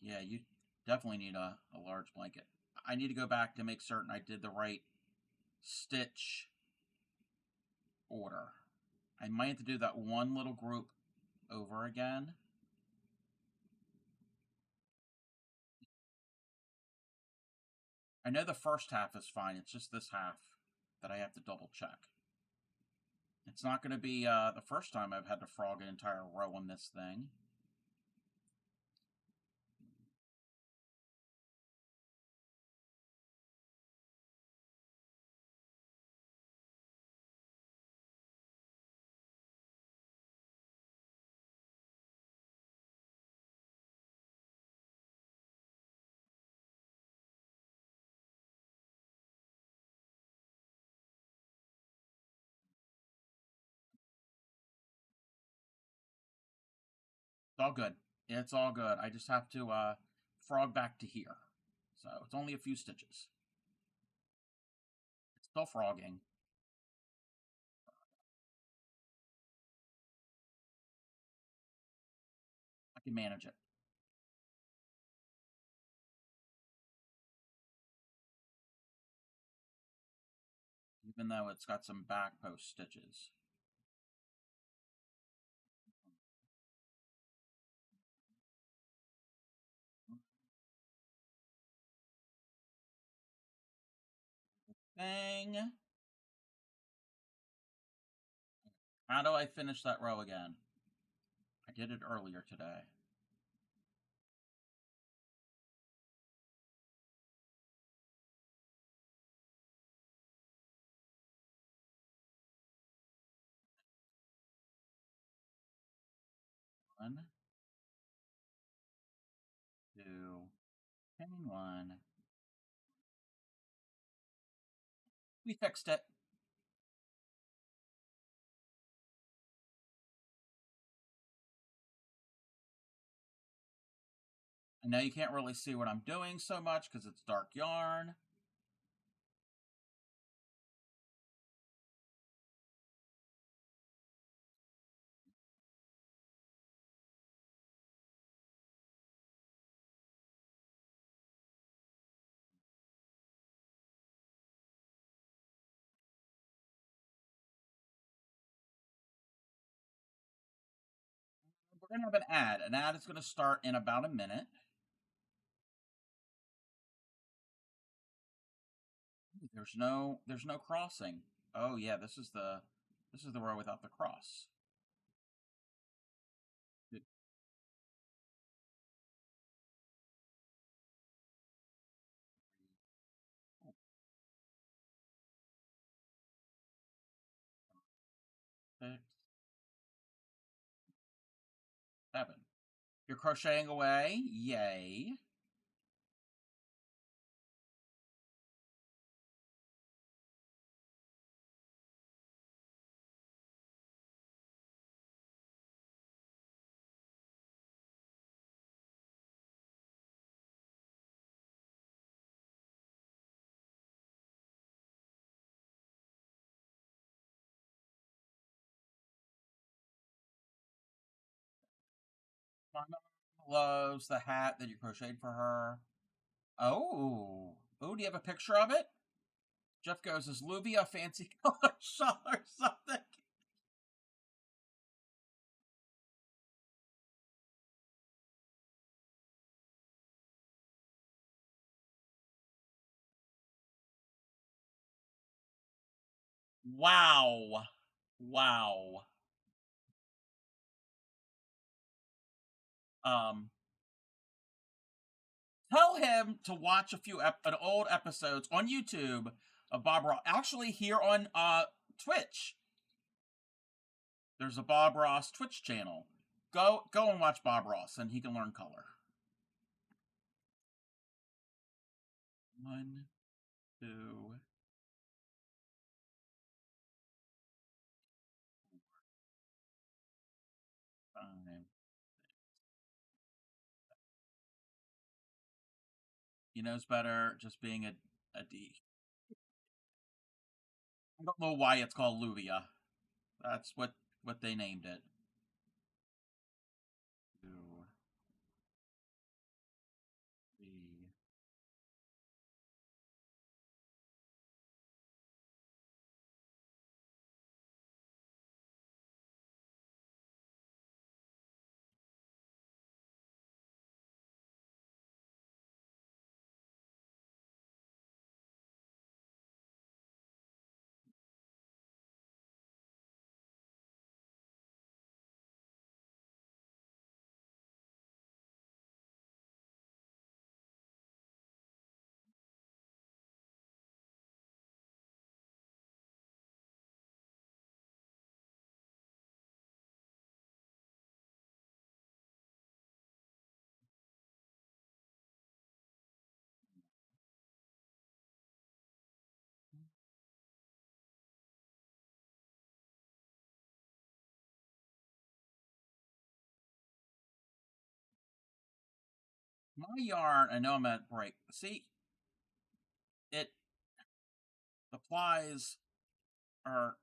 Yeah, you definitely need a large blanket. I need to go back to make certain I did the right stitch order. I might have to do that one little group over again. I know the first half is fine. It's just this half that I have to double check. It's not going to be the first time I've had to frog an entire row on this thing. It's all good. It's all good. I just have to frog back to here. So it's only a few stitches. It's still frogging. I can manage it. Even though it's got some back post stitches. Dang. How do I finish that row again? I did it earlier today. One, two, chain one. We fixed it. I know you can't really see what I'm doing so much because it's dark yarn. We're going to have an ad. An ad is going to start in about a minute. There's no crossing. Oh yeah, this is the row without the cross. 6, 7. You're crocheting away. Yay. My mom loves the hat that you crocheted for her. Oh. Oh, do you have a picture of it? Jeff goes, is Luvia a fancy color shawl or something? Wow. Wow. Um, Tell him to watch a few an old episodes on YouTube of Bob Ross. Actually, here on Twitch, there's a Bob Ross Twitch channel. Go and watch Bob Ross, and he can learn color. 1, 2, 5. He knows better, just being a D. I don't know why it's called Luvia. That's what they named it. 2, 3. My yarn, I know I'm at break. See, it the plies are,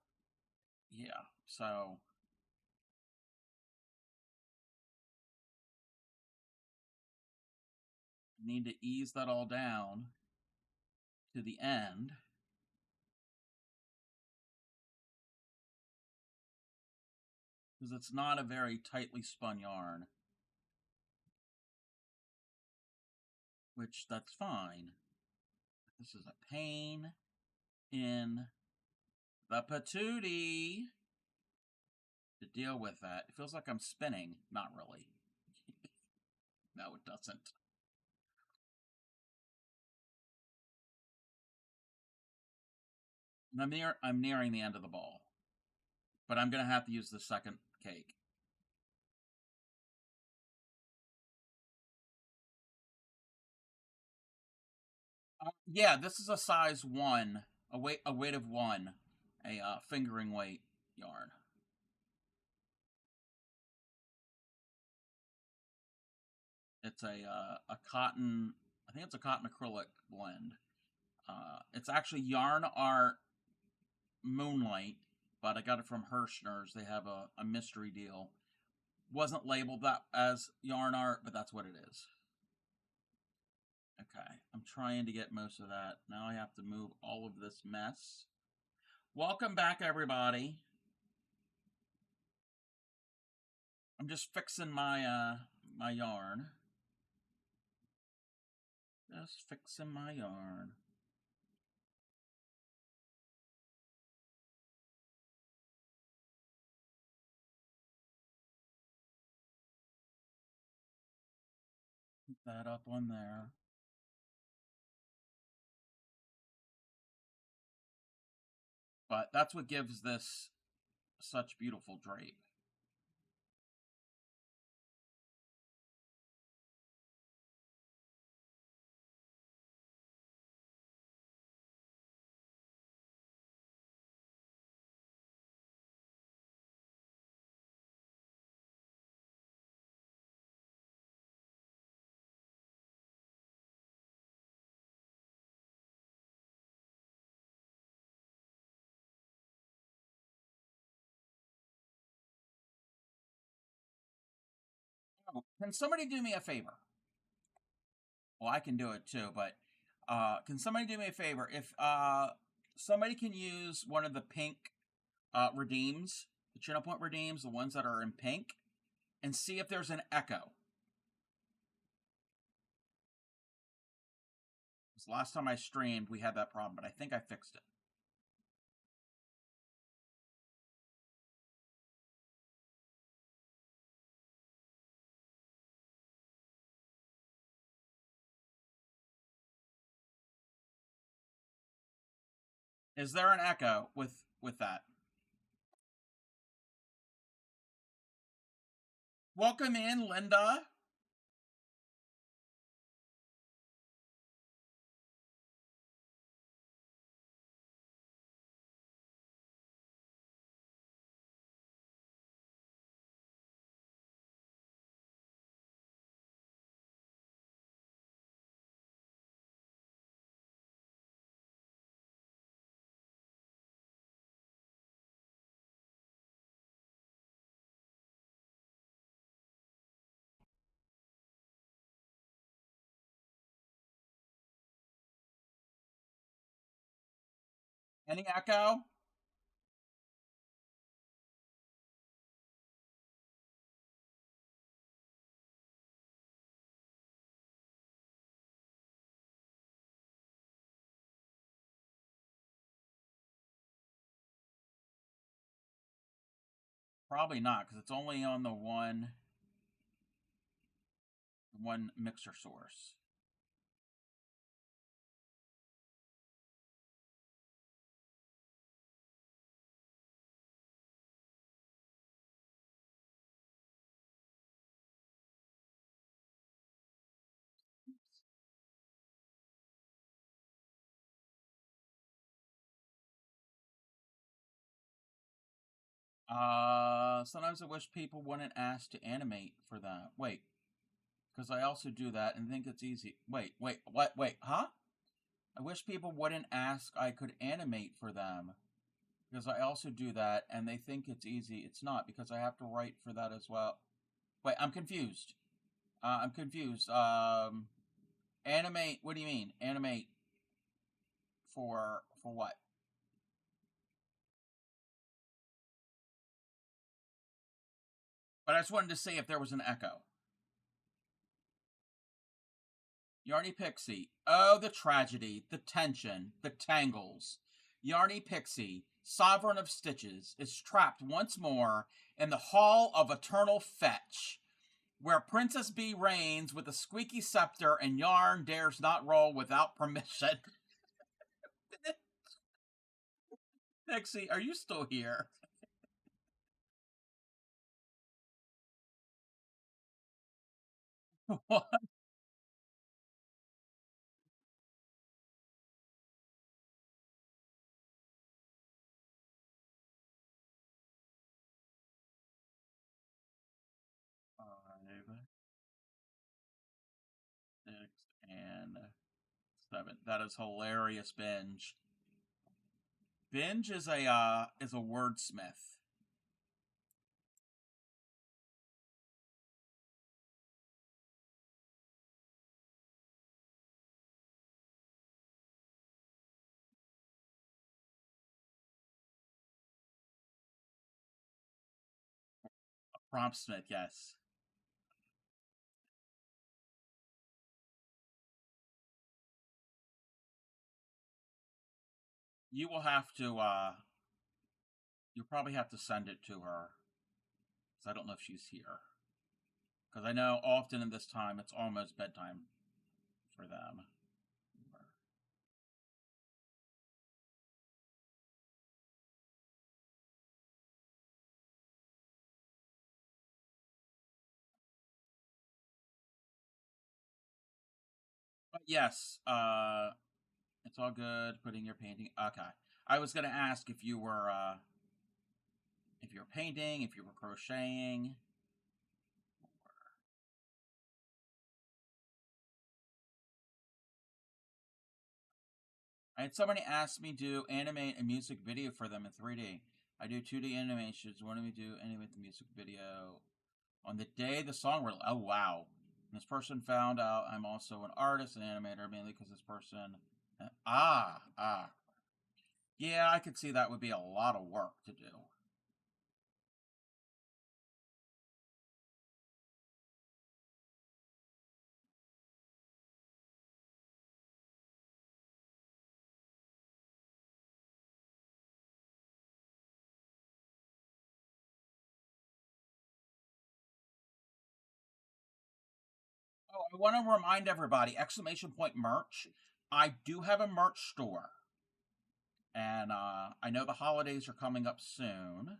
yeah, so I need to ease that all down to the end. Because it's not a very tightly spun yarn. Which, that's fine. This is a pain in the patootie to deal with that. It feels like I'm spinning. Not really. No, it doesn't. I'm nearing the end of the ball. But I'm gonna have to use the second cake. Yeah, this is a size 1, a weight of 1, a fingering weight yarn. It's a cotton, I think it's a cotton acrylic blend. It's actually Yarn Art Moonlight, but I got it from Hirschner's. They have a mystery deal. Wasn't labeled that as Yarn Art, but that's what it is. Okay, I'm trying to get most of that. Now I have to move all of this mess. Welcome back, everybody. I'm just fixing my my yarn. Just fixing my yarn. Put that up on there. But that's what gives this such beautiful drape. Oh, can somebody do me a favor? Well, I can do it too, but can somebody do me a favor? If somebody can use one of the pink redeems, the channel point redeems, the ones that are in pink, and see if there's an echo. Because last time I streamed, we had that problem, but I think I fixed it. Is there an echo with that? Welcome in, Linda. Any echo? Probably not, because it's only on the one mixer source. Sometimes I wish people wouldn't ask to animate for that. Wait, because I also do that and think it's easy. Wait, what? Wait, huh? I wish people wouldn't ask I could animate for them. Because I also do that and they think it's easy. It's not, because I have to write for that as well. Wait, I'm confused. I'm confused. Animate, what do you mean? Animate for what? But I just wanted to see if there was an echo. Yarny Pixie. Oh, the tragedy, the tension, the tangles. Yarny Pixie, sovereign of stitches, is trapped once more in the Hall of Eternal Fetch, where Princess Bee reigns with a squeaky scepter and Yarn dares not roll without permission. Pixie, are you still here? What? Five, 6, and 7. That is hilarious, Binge. Binge is a wordsmith. Promptsmith, yes. You will have to you'll probably have to send it to her. Because I don't know if she's here. Because I know often in this time it's almost bedtime for them. But yes, it's all good putting your painting. Okay. I was gonna ask if you were painting, if you were crocheting. I had somebody ask me to animate a music video for them in 3D. I do 2D animations. What do we do? Animate the music video. On the day the song released. Oh, wow. This person found out I'm also an artist and animator, mainly because this person. Ah. Yeah, I could see that would be a lot of work to do. Oh, I want to remind everybody, exclamation point merch. I do have a merch store. And I know the holidays are coming up soon.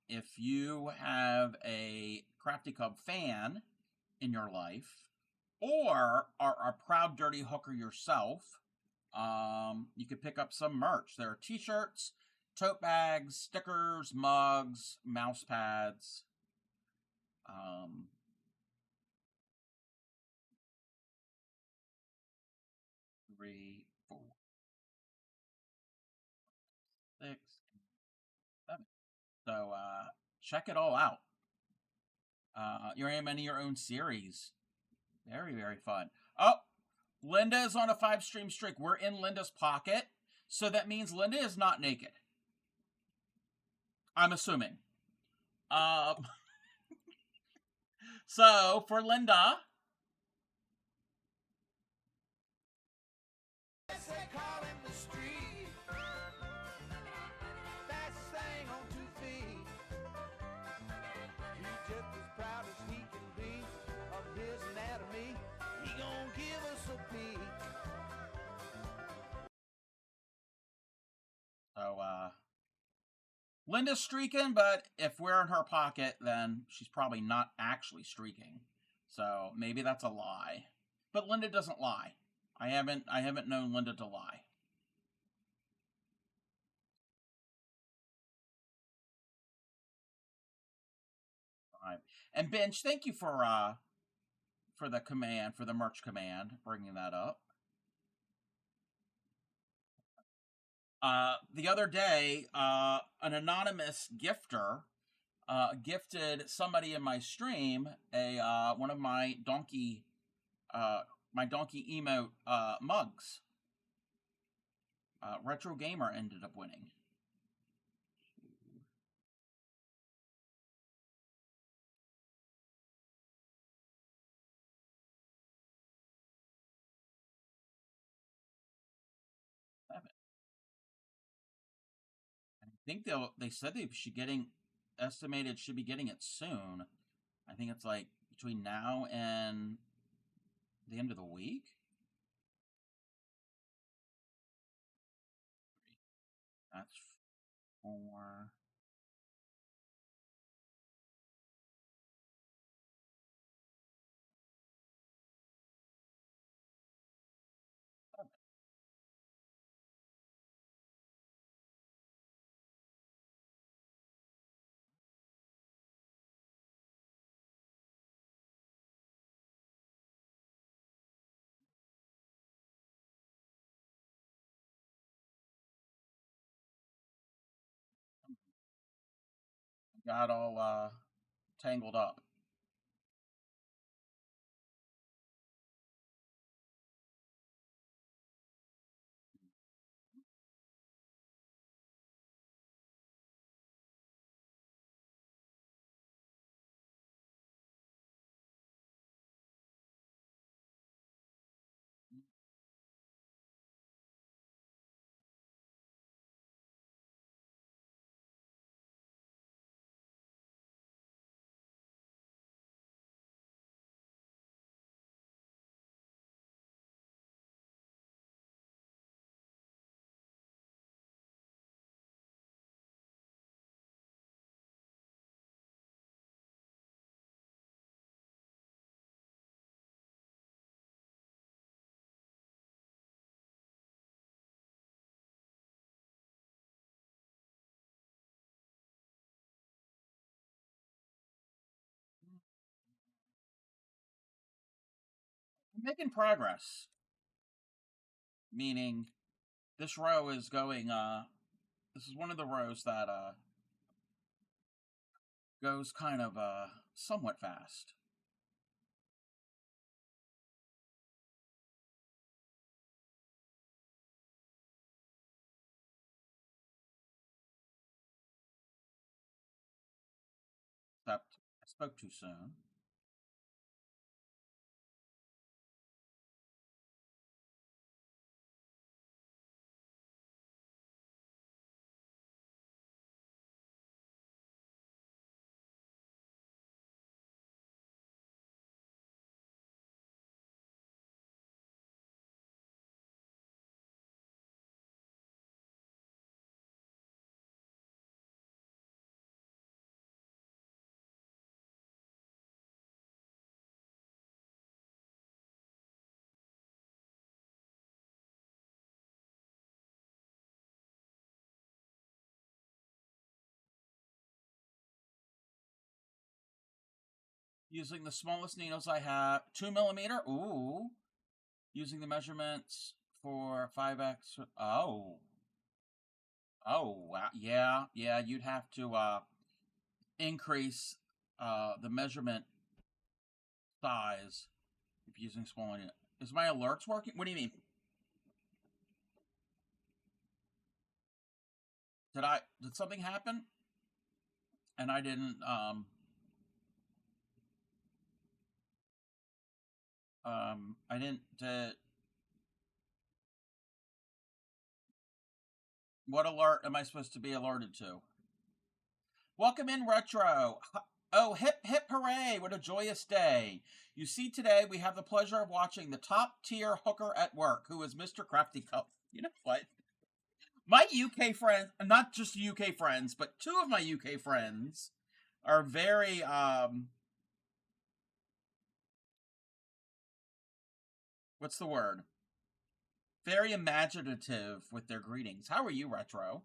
If you have a Crafty Cub fan in your life, or are a proud dirty hooker yourself, you could pick up some merch. There are t-shirts, tote bags, stickers, mugs, mouse pads. Um, 3, 4, 6, 7. So check it all out. You're in your own series. Very, very fun. Oh, Linda is on a 5-stream streak. We're in Linda's pocket. So that means Linda is not naked. I'm assuming. Um, so for Linda, so Linda's streaking, but if we're in her pocket, then she's probably not actually streaking. So maybe that's a lie. But Linda doesn't lie. I haven't known Linda to lie. Right. And Bench, thank you for the command, for the merch command, bringing that up. The other day, an anonymous gifter gifted somebody in my stream a one of my donkey emote mugs. Retro Gamer ended up winning. I think they said they should should be getting it soon. I think it's like between now and the end of the week. That's 4. Got all tangled up. I'm making progress, meaning this row is going. This is one of the rows that goes kind of somewhat fast. Except I spoke too soon. Using the smallest needles I have, 2 millimeter. Ooh, using the measurements for 5x. Oh, wow. Yeah, yeah. You'd have to increase the measurement size if using smaller. Is my alerts working? What do you mean? Did something happen? And I didn't I didn't what alert am I supposed to be alerted to? Welcome in, Retro. Oh, hip hip hooray! What a joyous day. You see, today we have the pleasure of watching the top tier hooker at work, who is Mr. Crafty Cup. You know what? My UK friends, not just UK friends, but two of my UK friends are very what's the word? Very imaginative with their greetings. How are you, Retro?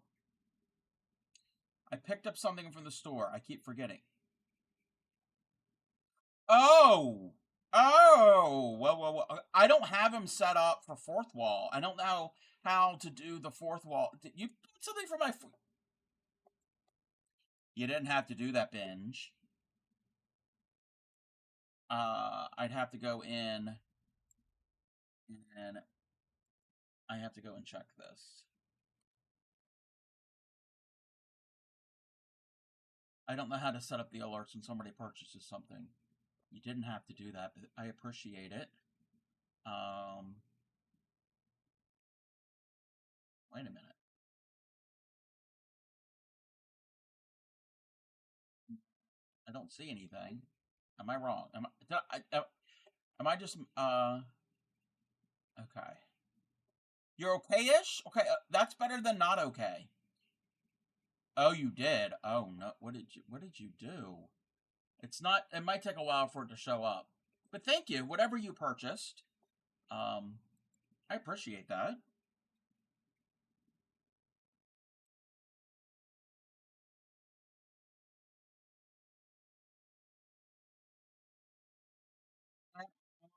I picked up something from the store. I keep forgetting. Oh, well. I don't have him set up for fourth wall. I don't know how to do the fourth wall. Did you put something for my? You didn't have to do that, binge. I'd have to go in, and I have to go and check this. I don't know how to set up the alerts when somebody purchases something. You didn't have to do that, but I appreciate it. Um, Wait a minute. I don't see anything. Am I wrong? Am I just okay? You're okay-ish. Okay, that's better than not okay. Oh, you did. Oh no, What did you do? It's not. It might take a while for it to show up, but thank you. Whatever you purchased, um, I appreciate that.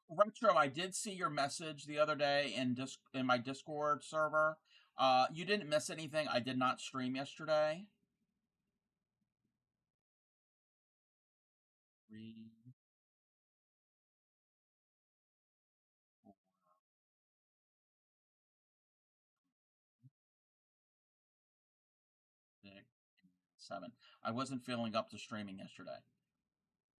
Retro, I did see your message the other day in my Discord server. You didn't miss anything. I did not stream yesterday. 3, 6, 7. I wasn't feeling up to streaming yesterday.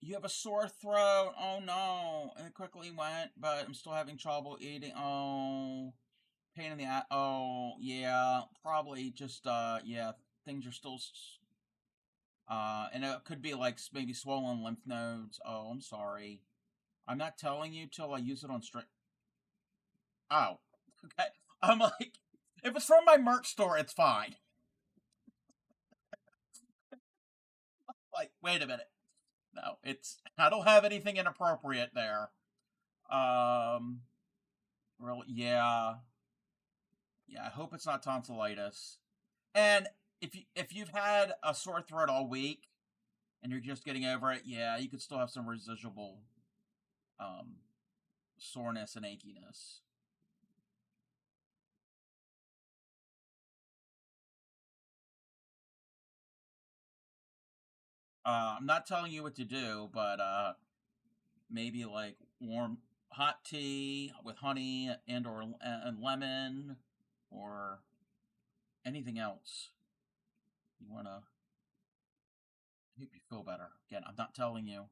You have a sore throat. Oh no. And it quickly went, but I'm still having trouble eating. Oh, pain in the ass. Oh, yeah. Probably just, yeah, things are still, and it could be like maybe swollen lymph nodes. Oh, I'm sorry. I'm not telling you till I use it on straight. Oh, okay. I'm like, if it's from my merch store, it's fine. Like, wait a minute. No, I don't have anything inappropriate there. Um, really, yeah. Yeah, I hope it's not tonsillitis. And if you've had a sore throat all week and you're just getting over it, yeah, you could still have some residual um, soreness and achiness. I'm not telling you what to do, but maybe like warm hot tea with honey and lemon, or anything else you wanna make me feel better. Again, I'm not telling you.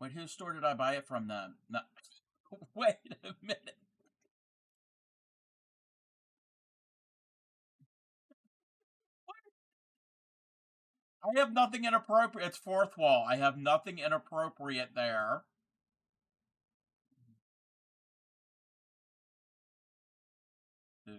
Wait, whose store did I buy it from then? No, wait a minute. I have nothing inappropriate. It's fourth wall. I have nothing inappropriate there. Two.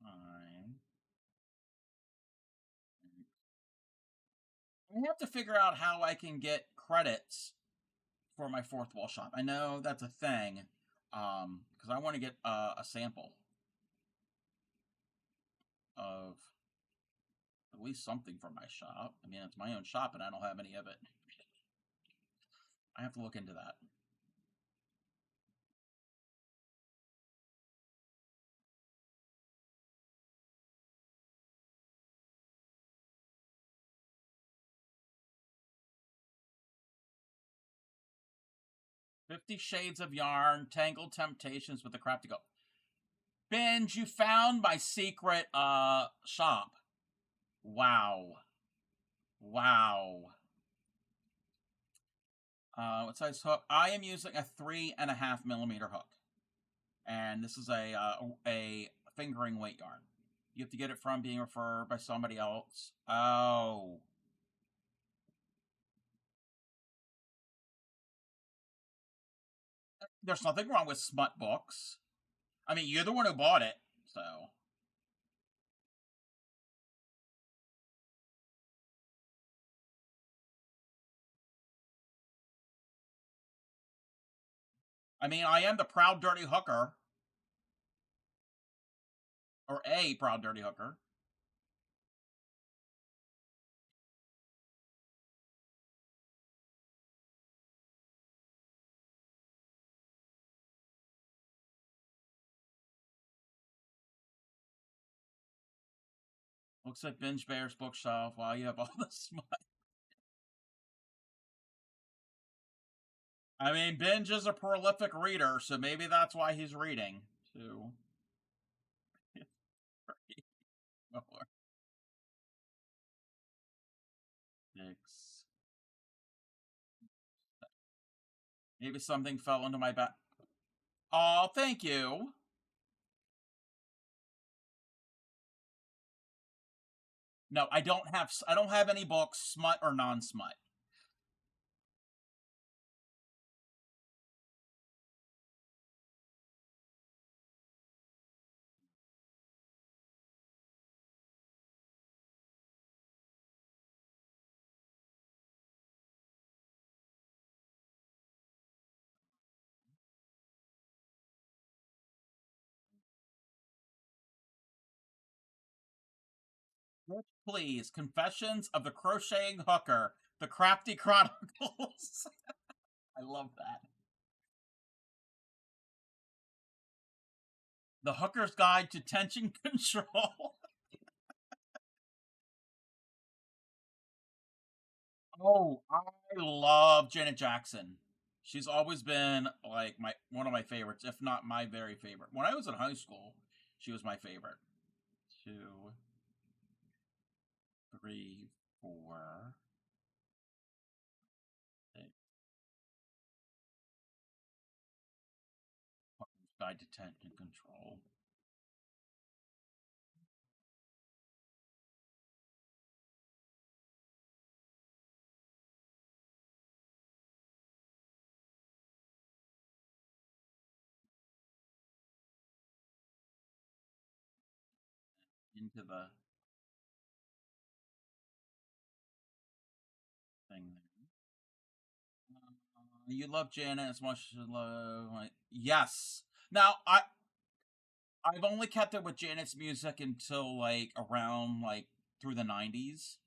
Fine. I have to figure out how I can get credits for my fourth wall shop. I know that's a thing, because I want to get a sample of at least something from my shop. I mean, it's my own shop, and I don't have any of it. I have to look into that. 50 Shades of Yarn, Tangled Temptations with the Crap to Go. Binge, you found my secret shop. Wow. Wow. What size hook? I am using a 3.5 millimeter hook, and this is a fingering weight yarn. You have to get it from being referred by somebody else. Oh, there's nothing wrong with smut books. I mean, you're the one who bought it, so. I mean, I am the proud dirty hooker, or a proud dirty hooker. Looks like Binge Bear's bookshelf. While you have all the smut. I mean, Binge is a prolific reader, so maybe that's why he's reading. 2, 3, 4, 6. Maybe something fell into my back. Oh, thank you. No, I don't have. I don't have any books, smut or non-smut. Please, Confessions of the Crocheting Hooker, the Crafty Chronicles. I love that. The Hooker's Guide to Tension Control. Oh, I love Janet Jackson. She's always been like my one of my favorites, if not my very favorite. When I was in high school, she was my favorite. 2, 3, 4, 6. By detect and control. Into the thing there. You love Janet as much as you love. Yes. Now I've only kept it with Janet's music until like around like through the '90s.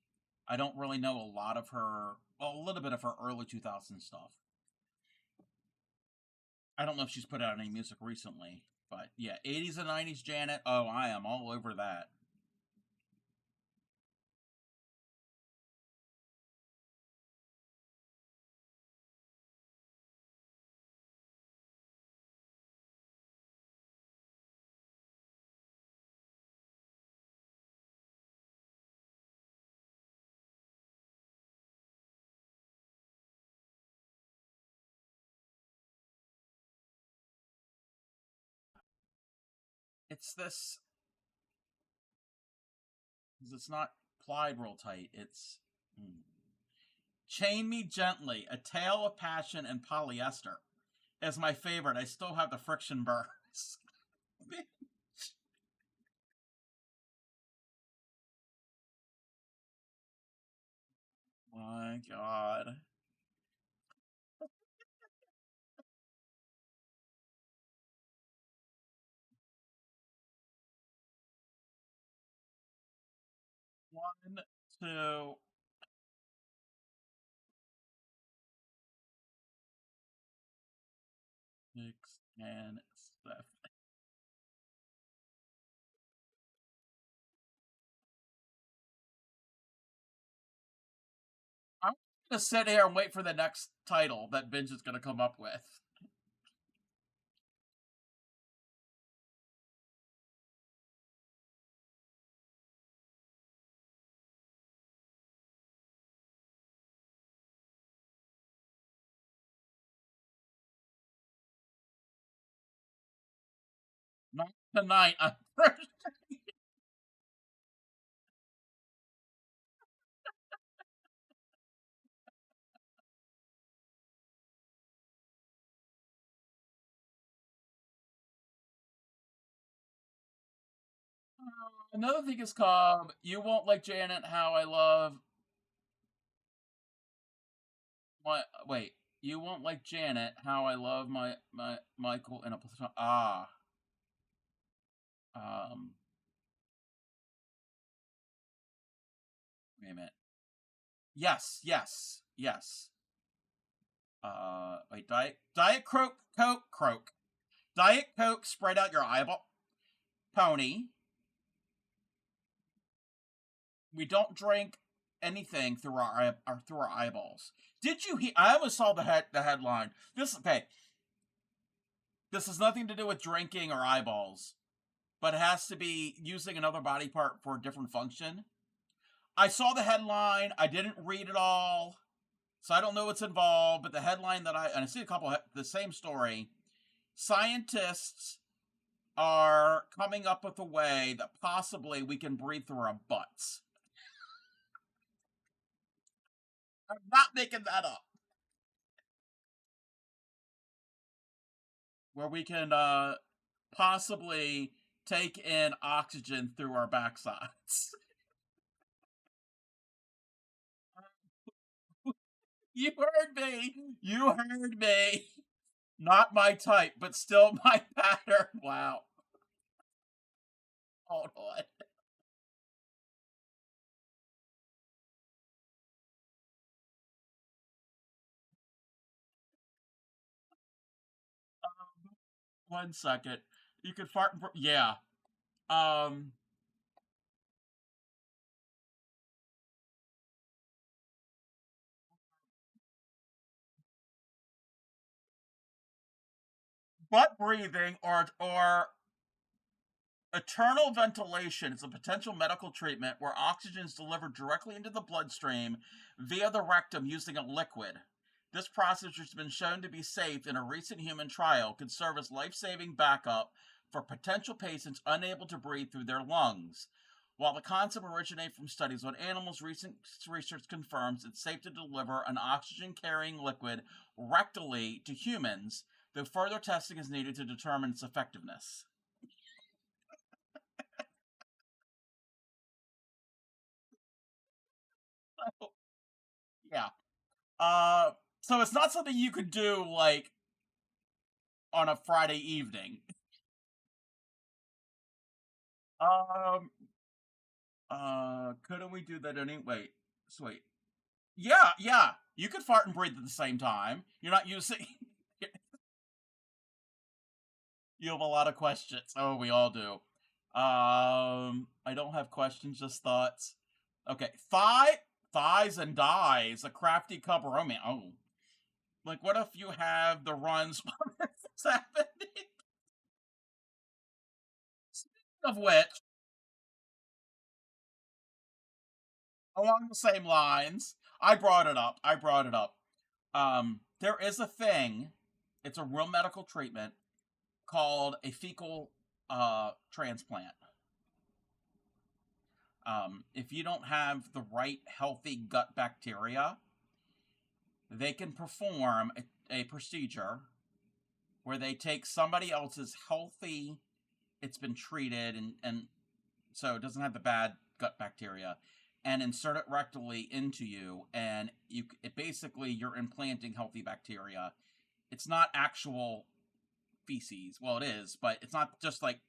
I don't really know a lot of her. Well, a little bit of her early 2000 stuff. I don't know if she's put out any music recently, but yeah, '80s and '90s Janet. Oh, I am all over that. It's this. It's not plied real tight. It's Chain Me Gently, A Tale of Passion and Polyester is my favorite. I still have the friction burns. My God. One, two, six, and seven. I'm gonna sit here and wait for the next title that Binge is gonna come up with. 9 tonight. I'm first. Another thing is called "You Won't Like Janet." How I love my wait. You won't like Janet. How I love my Michael in a um. Wait a minute. Yes, yes, yes. Wait. Diet Coke. Diet Coke. Spread out your eyeball. Pony. We don't drink anything through through our eyeballs. Did you hear? I almost saw the headline. This okay. This has nothing to do with drinking or eyeballs, but it has to be using another body part for a different function. I saw the headline. I didn't read it all, so I don't know what's involved. But the headline that I see a couple the same story. Scientists are coming up with a way that possibly we can breathe through our butts. I'm not making that up. Where we can possibly take in oxygen through our backsides. You heard me. You heard me. Not my type, but still my pattern. Wow. Hold on. 1 second. You could fart. Yeah. Um. Butt breathing or eternal ventilation is a potential medical treatment where oxygen is delivered directly into the bloodstream via the rectum using a liquid. This process has been shown to be safe in a recent human trial, could serve as life-saving backup for potential patients unable to breathe through their lungs. While the concept originated from studies on animals, recent research confirms it's safe to deliver an oxygen-carrying liquid rectally to humans, though further testing is needed to determine its effectiveness. Yeah. Uh, so it's not something you could do like on a Friday evening. Um, couldn't we do that anyway? Sweet. Yeah, yeah. You could fart and breathe at the same time. You're not using. You have a lot of questions. Oh, we all do. I don't have questions, just thoughts. Okay, thighs and dies. A crafty cub romance. Oh, like what if you have the runs while this is happening? Speaking of which, along the same lines, I brought it up. I brought it up. There is a thing. It's a real medical treatment called a fecal transplant. If you don't have the right healthy gut bacteria, they can perform a procedure where they take somebody else's healthy, it's been treated, and so it doesn't have the bad gut bacteria, and insert it rectally into you, and it basically you're implanting healthy bacteria. It's not actual feces. Well, it is, but it's not just like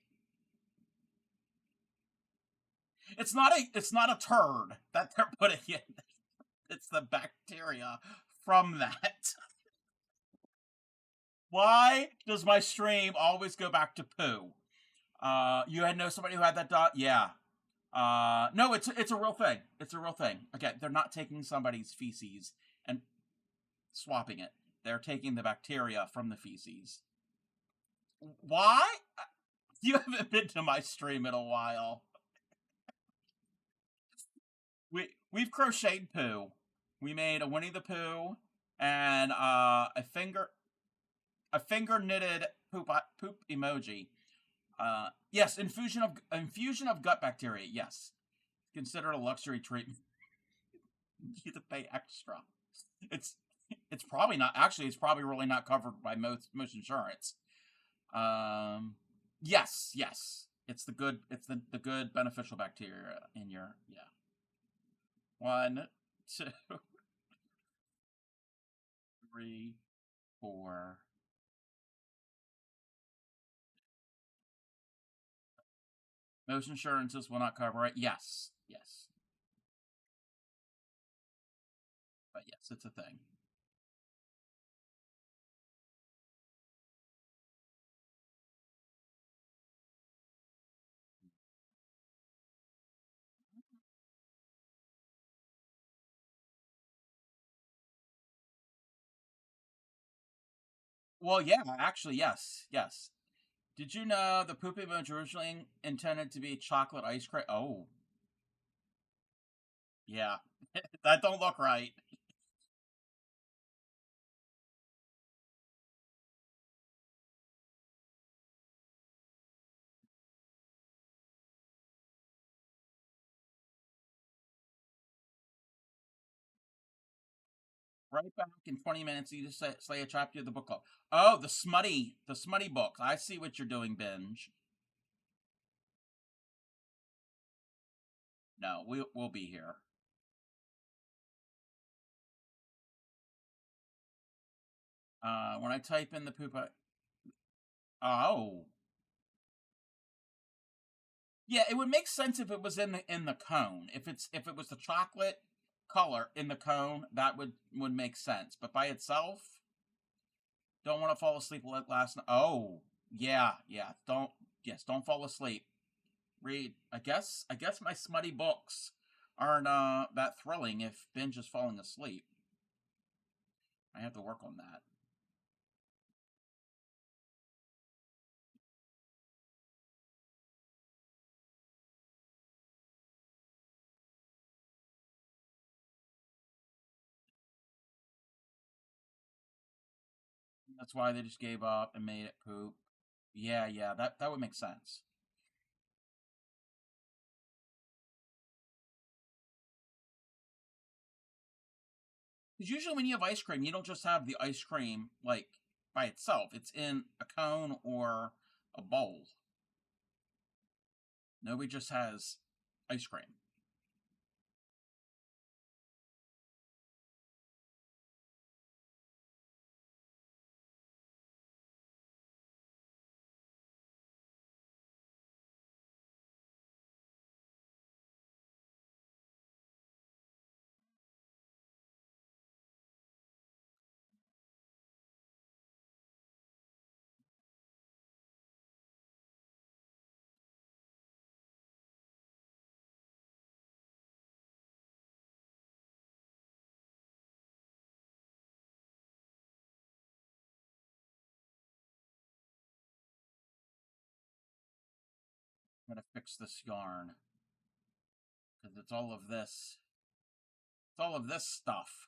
it's not a turd that they're putting in. It's the bacteria from that. Why does my stream always go back to poo? You had know somebody who had that dot? Yeah. No, it's a real thing. It's a real thing. Okay, they're not taking somebody's feces and swapping it. They're taking the bacteria from the feces. Why? You haven't been to my stream in a while. We've crocheted poo. We made a Winnie the Pooh and a finger knitted poop emoji. Yes, infusion of gut bacteria. Yes, considered a luxury treatment. You have to pay extra. It's it's probably not. Actually, it's probably really not covered by most insurance. Um, yes, yes. It's the good. It's the good beneficial bacteria in your yeah. One, two, three, four. Most insurances will not cover it. Yes, yes, but yes, it's a thing. Well, yeah, actually, yes, yes. Did you know the poopy emoji originally intended to be chocolate ice cream? Oh, yeah, that don't look right. Right back in 20 minutes. You just say a chapter of the book club. Oh, the smutty books. I see what you're doing, binge. No, we'll be here. When I type in the poop, oh, yeah, it would make sense if it was in the cone. If it was the chocolate color in the cone, that would make sense. But by itself, don't want to fall asleep last night. Oh, yeah, yeah. Don't fall asleep. Read. I guess my smutty books aren't that thrilling if Binge is falling asleep. I have to work on that. That's why they just gave up and made it poop. Yeah, yeah, that would make sense. Because usually when you have ice cream, you don't just have the ice cream like by itself. It's in a cone or a bowl. Nobody just has ice cream. I'm gonna fix this yarn because it's all of this. It's all of this stuff.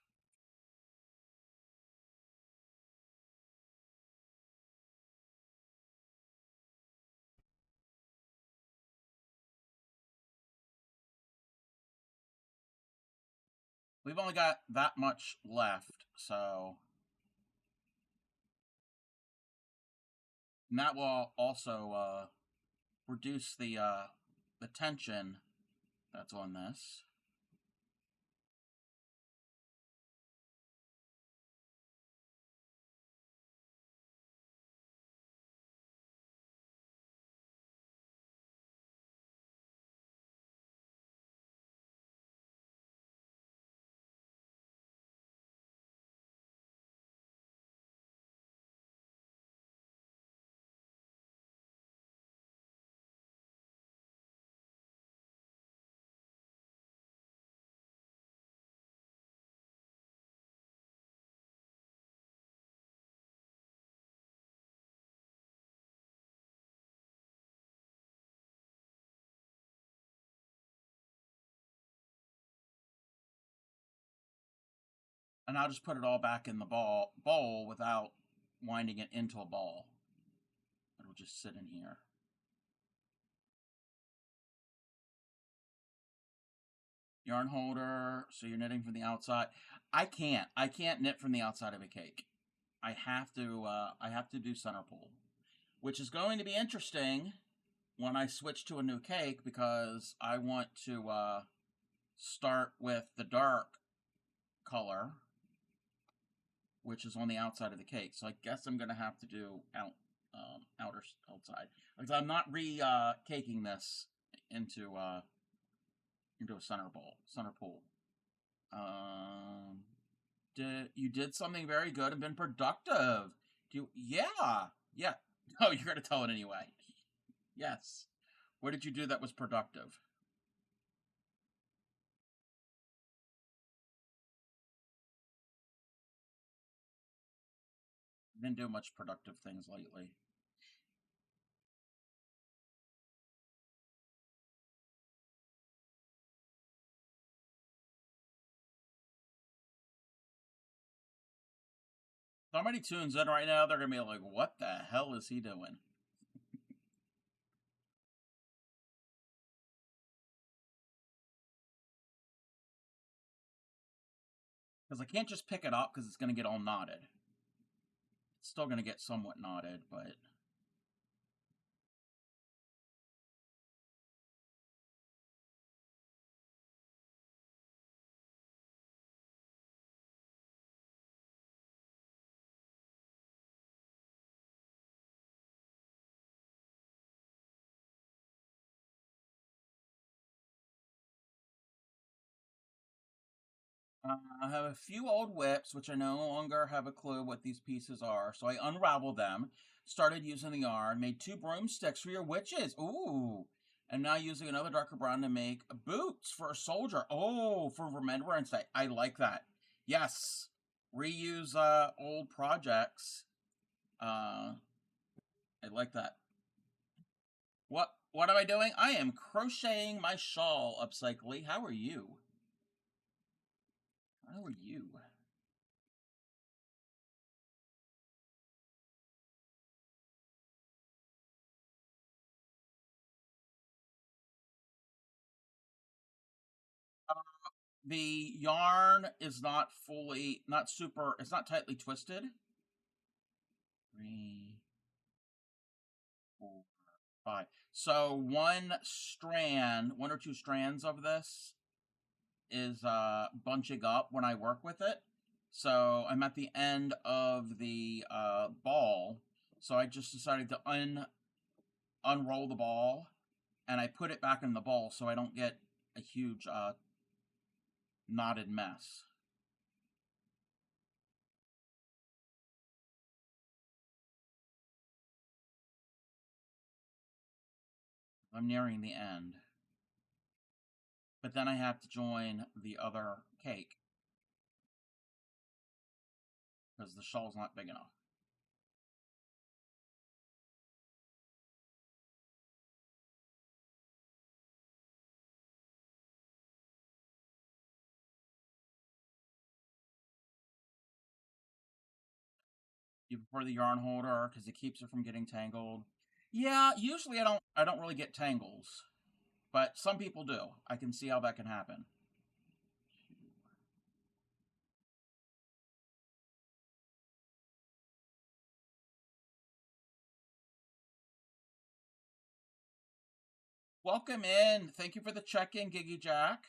We've only got that much left, so and that will also reduce the tension that's on this. And I'll just put it all back in the bowl without winding it into a ball. It'll just sit in here. Yarn holder, so you're knitting from the outside. I can't knit from the outside of a cake. I have to do center pull, which is going to be interesting when I switch to a new cake because I want to start with the dark color, which is on the outside of the cake. So I guess I'm gonna have to do outside because I'm not caking this into a center pull. Um, you did something very good and been productive. Yeah, yeah. No, you're gonna tell it anyway. Yes. What did you do that was productive? Didn't do much productive things lately. Somebody tunes in right now, they're gonna be like, "What the hell is he doing?" Because I can't just pick it up because it's gonna get all knotted. It's still gonna get somewhat knotted, but I have a few old whips, which I no longer have a clue what these pieces are, so I unraveled them, started using the yarn, made 2 broomsticks for your witches. Ooh. And now using another darker brown to make boots for a soldier. Oh, for Remembrance Day. I like that. Yes. Reuse old projects. I like that. What am I doing? I am crocheting my shawl upcycling. How are you? How are you? the yarn is not fully, not super, it's not tightly twisted. 3, 4, 5. So one or two strands of this is bunching up when I work with it. So I'm at the end of the ball. So I just decided to unroll the ball, and I put it back in the ball so I don't get a huge knotted mess. I'm nearing the end. But then I have to join the other cake because the shawl's not big enough. You prefer the yarn holder because it keeps it from getting tangled. Yeah, usually I don't really get tangles, but some people do. I can see how that can happen. Welcome in. Thank you for the check-in, Giggy Jack.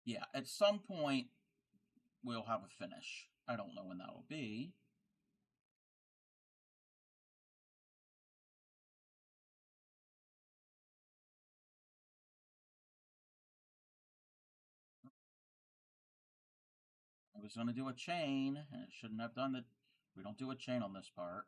Yeah, at some point we'll have a finish. I don't know when that will be. I was going to do a chain, and it shouldn't have done it. We don't do a chain on this part.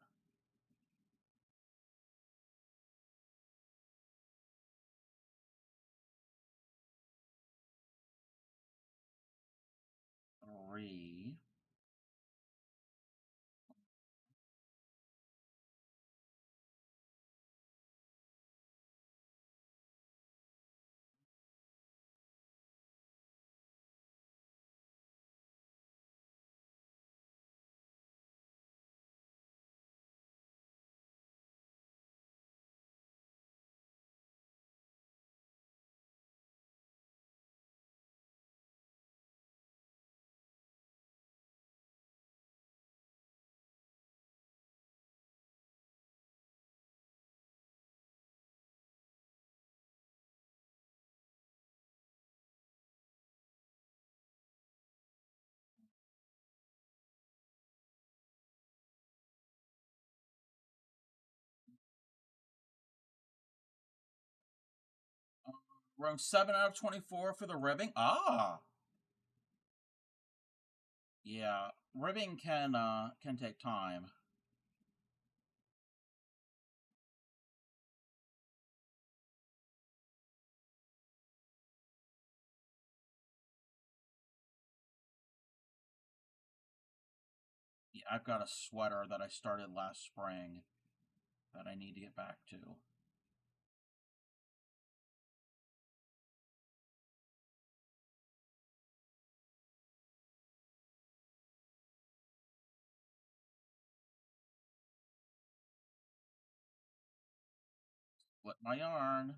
Three. Row 7 out of 24 for the ribbing. Ah! Yeah, ribbing can take time. Yeah, I've got a sweater that I started last spring that I need to get back to. Split my yarn.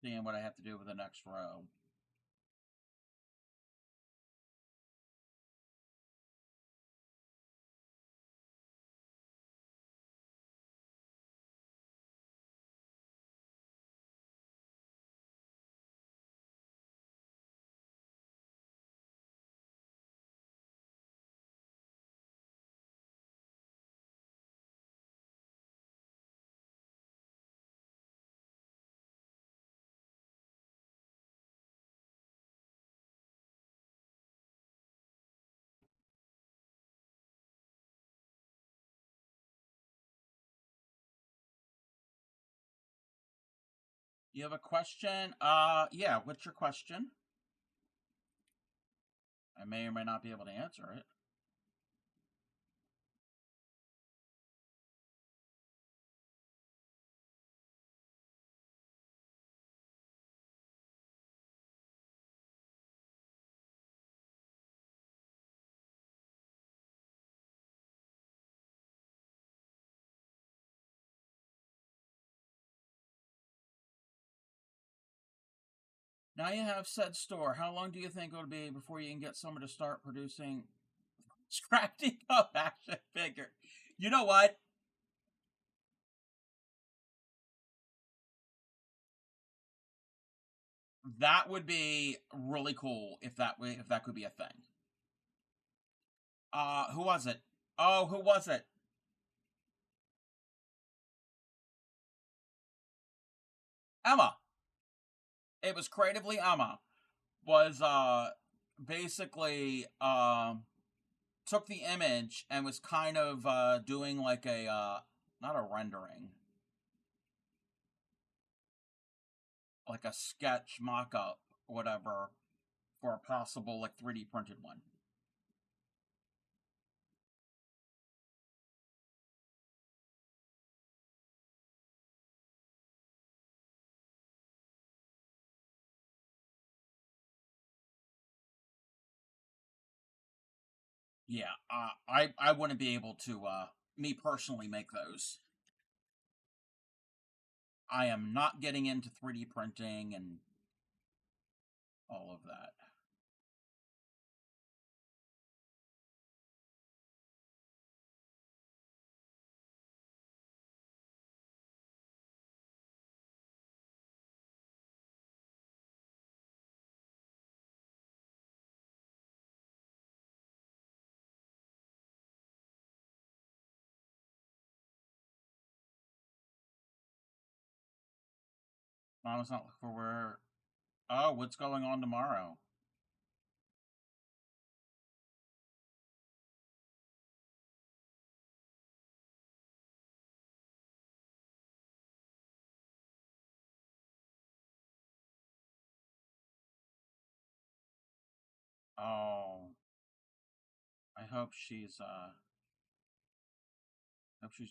Seeing what I have to do with the next row. You have a question? Yeah, what's your question? I may or may not be able to answer it. Now you have said store. How long do you think it'll be before you can get someone to start producing scrapping up action figure? You know what? That would be really cool if that could be a thing. Who was it? Oh, who was it? Emma. It was creatively Emma. Was basically took the image and was kind of doing like a not a rendering, like a sketch mock-up, whatever, for a possible like 3D printed one. Yeah, I wouldn't be able to me personally make those. I am not getting into 3D printing and all of that. I was not looking for where. Oh, what's going on tomorrow? Oh, I hope she's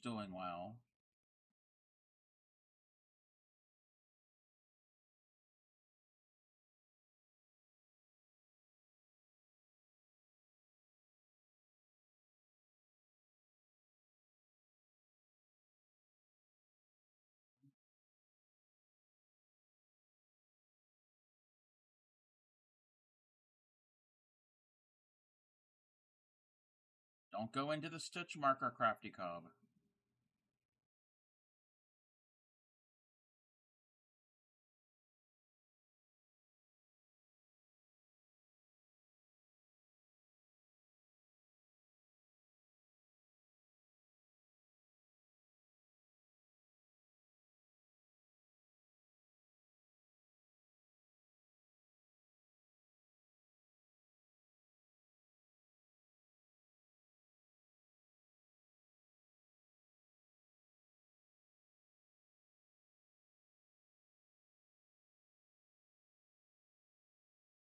doing well. Don't go into the stitch marker, Crafty Cub.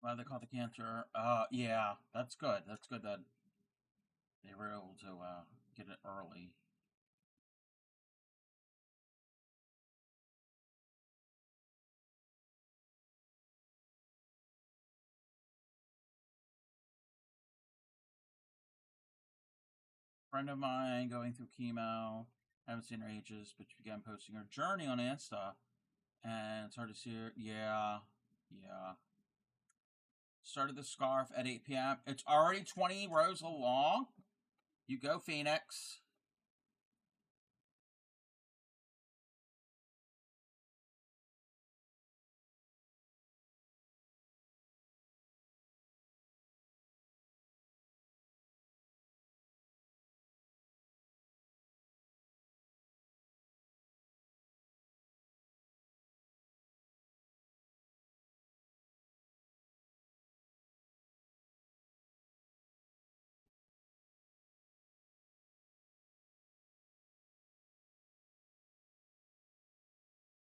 Glad they caught the cancer. Yeah, that's good. That's good that they were able to get it early. Friend of mine going through chemo. Haven't seen her ages, but she began posting her journey on Insta. And it's hard to see her. Yeah. Yeah. Started the scarf at 8 p.m. It's already 20 rows along. You go, Phoenix.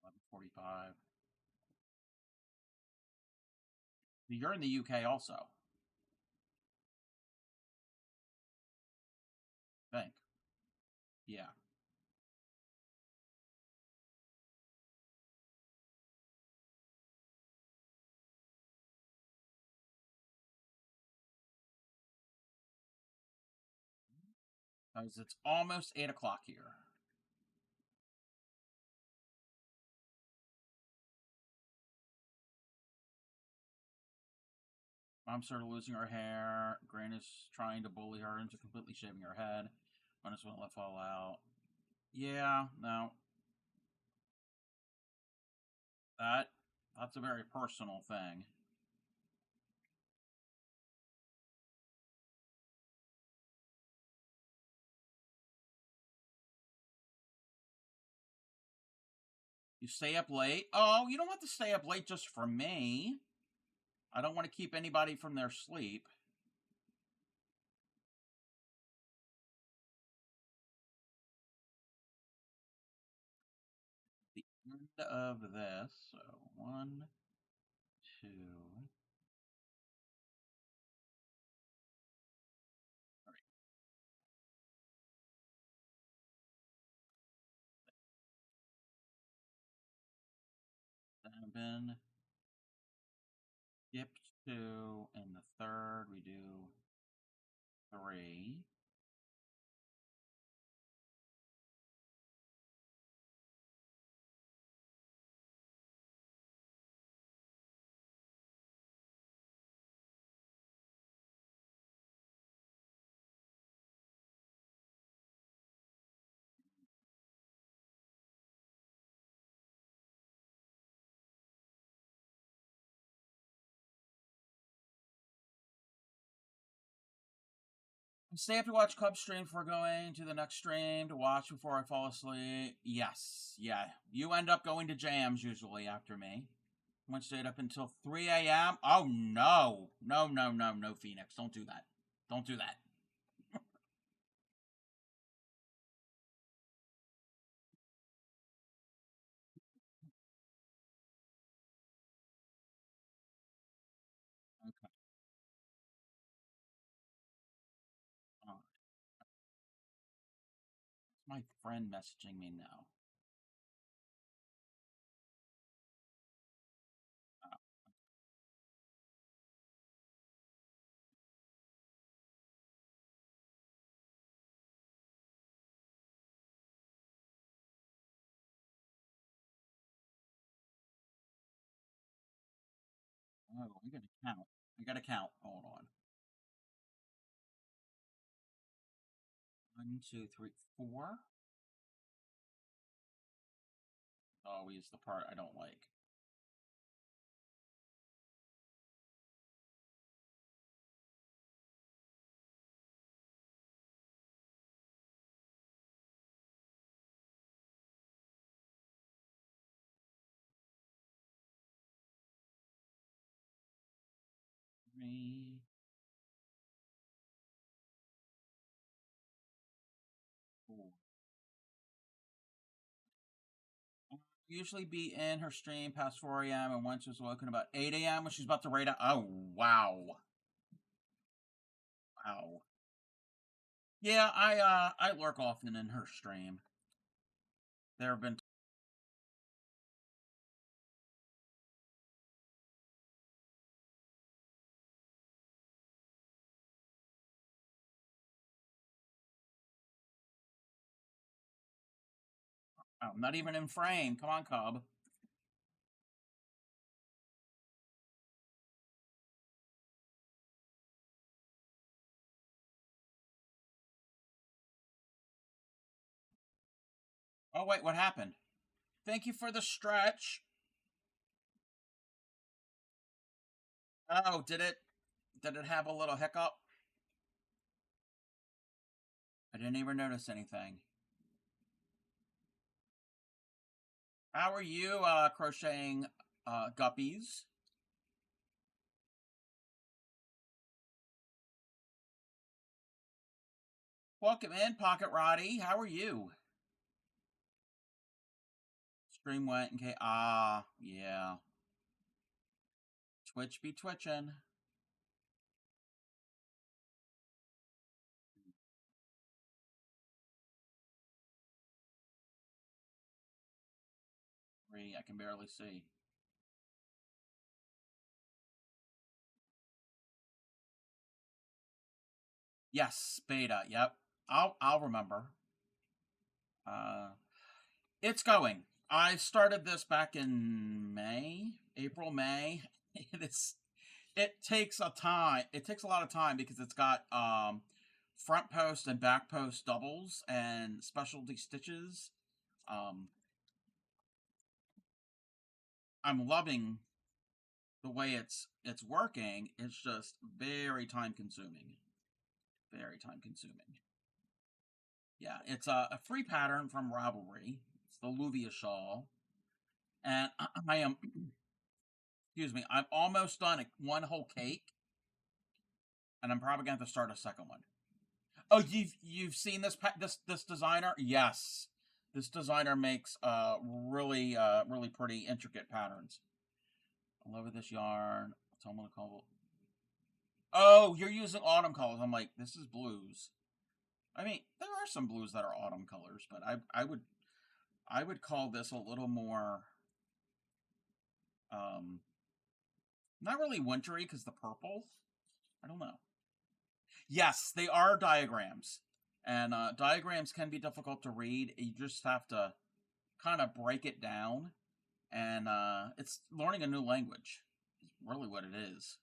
Eleven 45. You're in the UK also, I think. Yeah. Because it's almost 8 o'clock here. Mom's sort of losing her hair. Gran is trying to bully her into completely shaving her head. One just won't let fall out. Yeah, no. That that's a very personal thing. You stay up late? Oh, you don't have to stay up late just for me. I don't want to keep anybody from their sleep. The end of this. So 1, 2, 7. Skip 2, and the third we do 3. Stay up to watch Cub stream before going to the next stream to watch before I fall asleep. Yes, yeah. You end up going to jams usually after me. One stayed up until 3 a.m. Oh no. No, no, no, no, Phoenix. Don't do that. Don't do that. Okay. All right. It's my friend messaging me now. Uh, oh, I gotta count. I gotta count. Hold on. 1, 2, 3, 4. Always the part I don't like. Three, four. Usually be in her stream past 4 a.m. and once was woken about 8 a.m. when she's about to rate out. Oh, wow. Wow. Yeah, I lurk often in her stream. There have been I'm not even in frame. Come on, Cub. Oh wait, what happened? Thank you for the stretch. Oh, did it? Did it have a little hiccup? I didn't even notice anything. How are you, crocheting, guppies? Welcome in, Pocket Roddy. How are you? Stream went okay. Ah, yeah. Twitch be twitching. I can barely see. Yes, beta. Yep. I'll remember. Uh, it's going. I started this back in May, April, May. It's it takes a time. It takes a lot of time because it's got front post and back post doubles and specialty stitches. Um, I'm loving the way it's working. It's just very time consuming. Very time consuming. Yeah, it's a free pattern from Ravelry. It's the Luvia shawl, and I am excuse me. I'm almost done one whole cake, and I'm probably going to have to start a second one. Oh, you've seen this designer? Yes, this designer makes really pretty intricate patterns. I love this yarn. That's what I'm gonna call it. Oh, you're using autumn colors. I'm like, this is blues. I mean, there are some blues that are autumn colors, but I would call this a little more um not really wintry because the purple. I don't know. Yes, they are diagrams, and diagrams can be difficult to read. You just have to kind of break it down, and it's learning a new language. Is really what it is.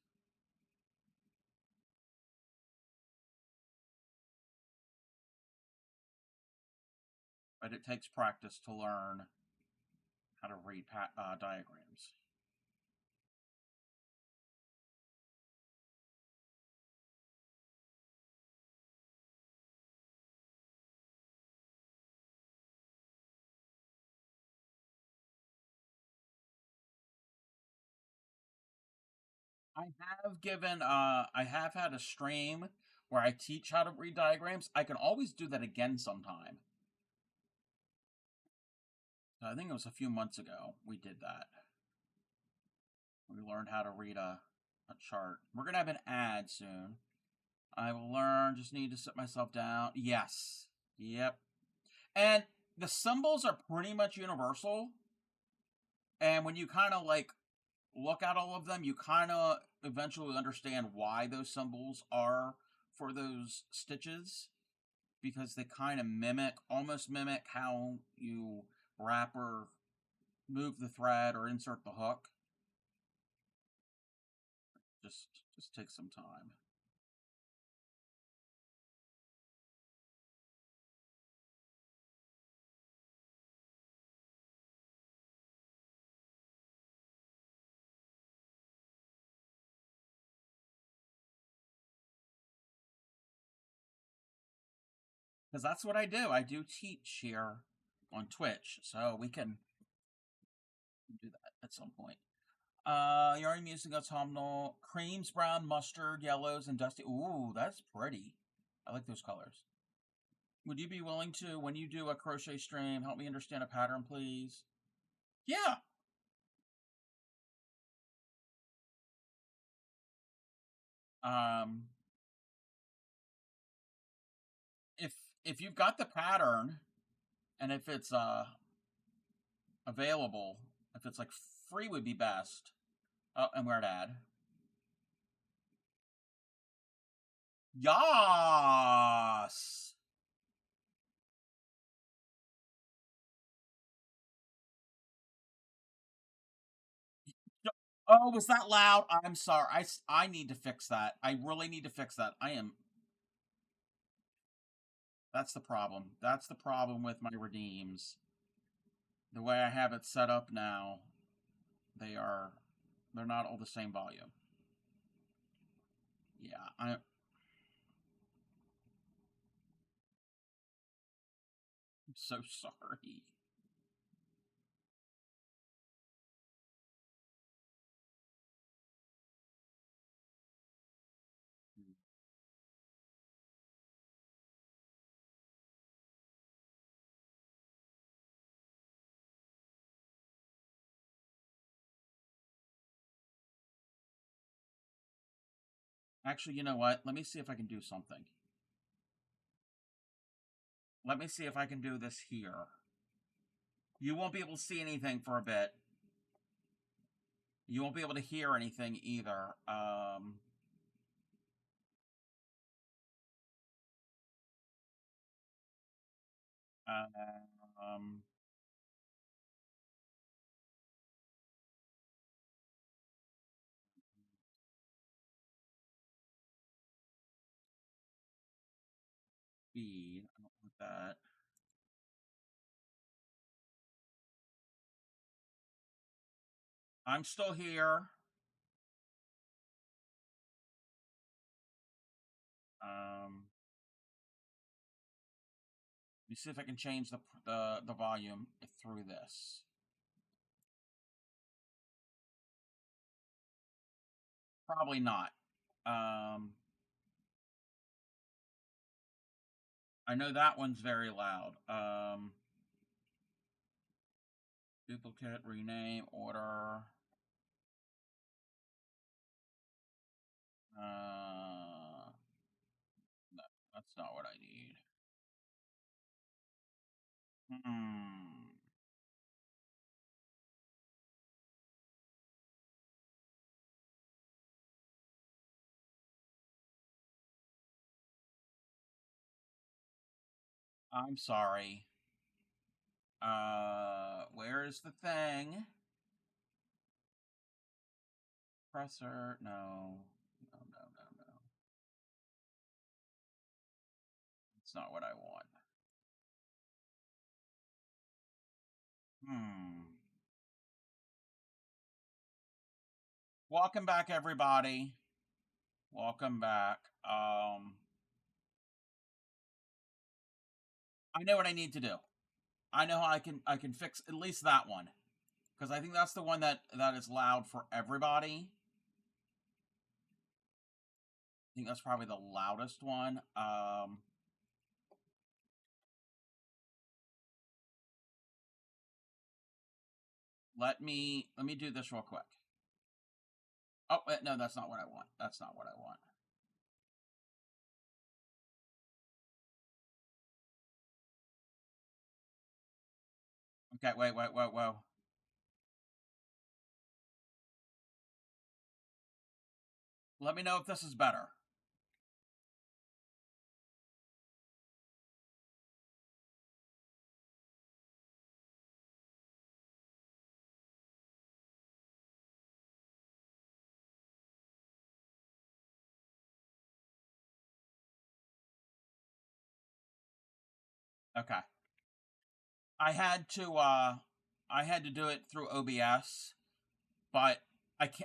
But it takes practice to learn how to read diagrams. I have had a stream where I teach how to read diagrams. I can always do that again sometime. I think it was a few months ago we did that. We learned how to read a chart. We're gonna have an ad soon. I will learn, just need to sit myself down. Yes. Yep. And the symbols are pretty much universal. And when you kind of like look at all of them, you kind of eventually understand why those symbols are for those stitches because they kind of almost mimic how you wrap or move the thread or insert the hook. Just just take some time. Because that's what I do. I do teach here on Twitch, so we can do that at some point. You're already using autumnal creams, brown, mustard, yellows, and dusty. Ooh, that's pretty. I like those colors. Would you be willing to, when you do a crochet stream, help me understand a pattern, please? Yeah. Um, if if you've got the pattern and if it's available, if it's like free would be best. Oh, and where to add? Yas. Oh, was that loud? I'm sorry. I need to fix that. I really need to fix that. I am. That's the problem. That's the problem with my redeems. The way I have it set up now, they're not all the same volume. Yeah, I'm so sorry. Actually, you know what? Let me see if I can do something. Let me see if I can do this here. You won't be able to see anything for a bit. You won't be able to hear anything either. Um, Speed. I don't want that. I'm still here. Let me see if I can change the volume through this. Probably not. I know that one's very loud. Duplicate, rename, order. No, that's not what I need. Hmm. I'm sorry. Where is the thing? Presser? No. No, no, no, no. That's not what I want. Hmm. Welcome back, everybody. Welcome back. I know what I need to do. I know how I can fix at least that one because I think that's the one that is loud for everybody. I think that's probably the loudest one. Let me do this real quick. Oh no, that's not what I want. That's not what I want. Okay, wait. Let me know if this is better. Okay. I had to I had to do it through OBS, but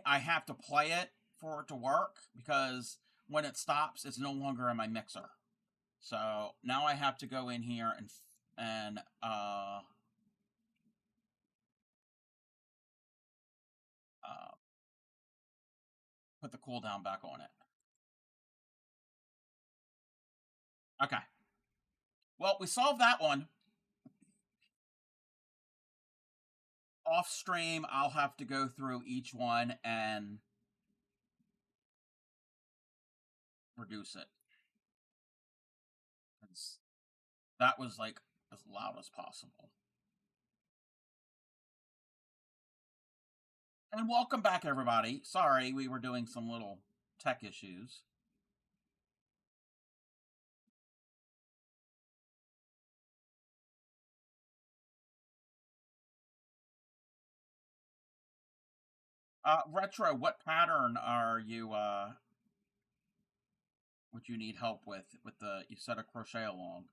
I have to play it for it to work because when it stops, it's no longer in my mixer. So now I have to go in here and uh, put the cooldown back on it. Okay. Well, we solved that one. Off stream, I'll have to go through each one and reduce it. That was like as loud as possible. And welcome back, everybody. Sorry, we were doing some little tech issues. Retro, what pattern are you, would you need help with you said a crochet along?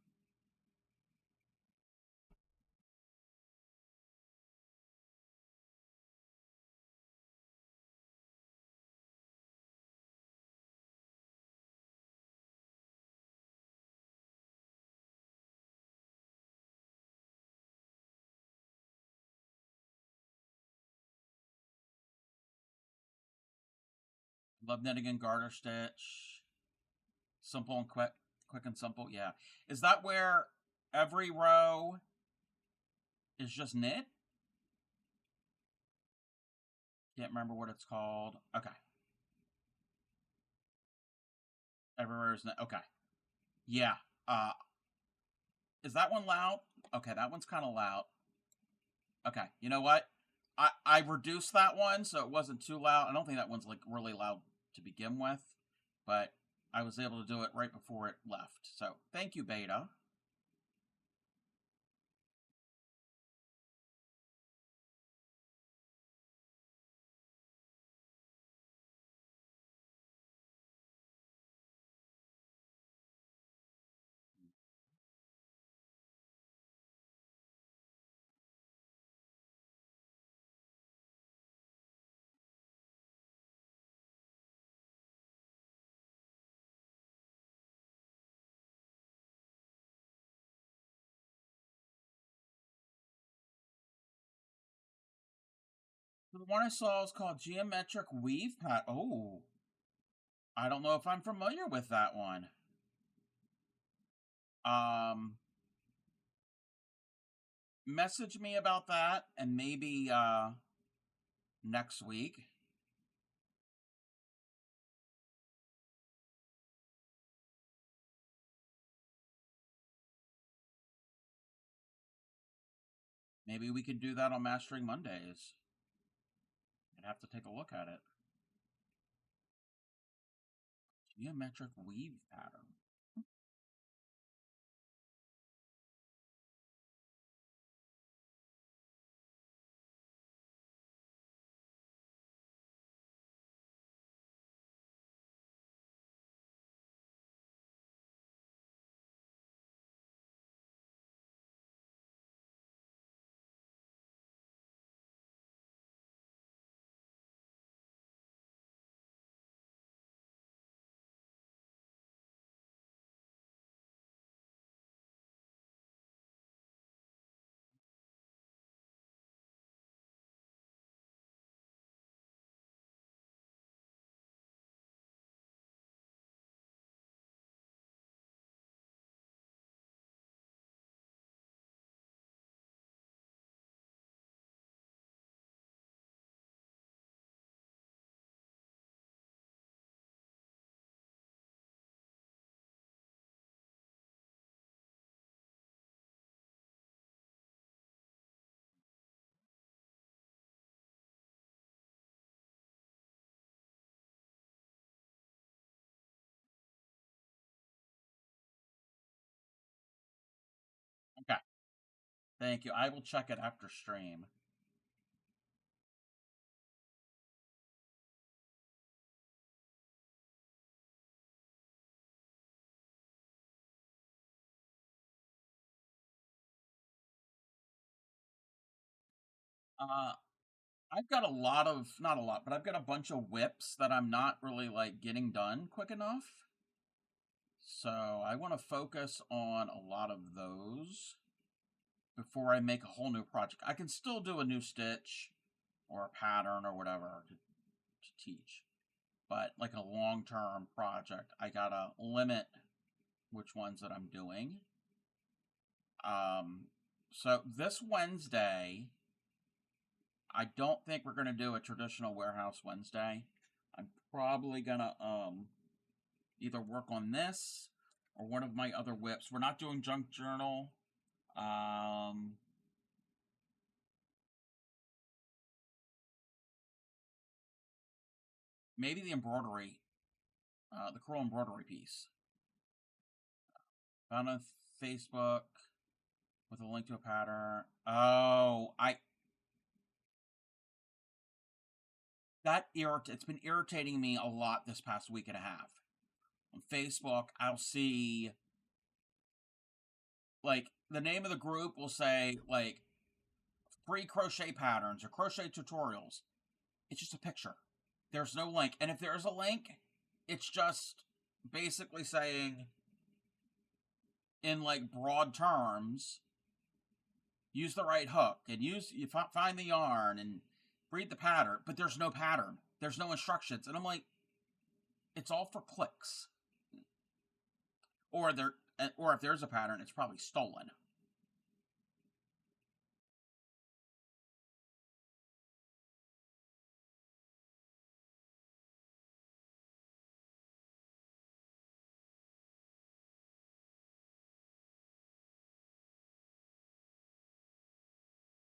Love knitting and garter stitch. Simple and quick. Quick and simple, yeah. Is that where every row is just knit? Can't remember what it's called. Okay. Every row is knit. Okay. Yeah. Is that one loud? Okay, that one's kind of loud. Okay, you know what? I reduced that one so it wasn't too loud. I don't think that one's like really loud to begin with, but I was able to do it right before it left. So thank you, Beta. The one I saw is called Geometric Weave Pat. Oh, I don't know if I'm familiar with that one. Um, Message me about that and maybe next week. Maybe we could do that on Mastering Mondays. I'd have to take a look at it. Geometric weave pattern. Okay. Thank you. I will check it after stream. Uh, I've got a lot of, not a lot, but I've got a bunch of whips that I'm not really like getting done quick enough. So I want to focus on a lot of those before I make a whole new project. I can still do a new stitch or a pattern or whatever to teach, but like a long-term project, I gotta limit which ones that I'm doing. So this Wednesday, I don't think we're gonna do a traditional warehouse Wednesday. I'm probably gonna either work on this or one of my other whips. We're not doing junk journal. Um, Maybe the embroidery, the curl embroidery piece. Found on Facebook with a link to a pattern. Oh, it's been irritating me a lot this past week and a half. On Facebook, I'll see like the name of the group will say like free crochet patterns or crochet tutorials. It's just a picture. There's no link. And if there's a link, it's just basically saying in like broad terms, use the right hook and find the yarn and read the pattern, but there's no pattern. There's no instructions. And I'm like, it's all for clicks. Or if there's a pattern, it's probably stolen.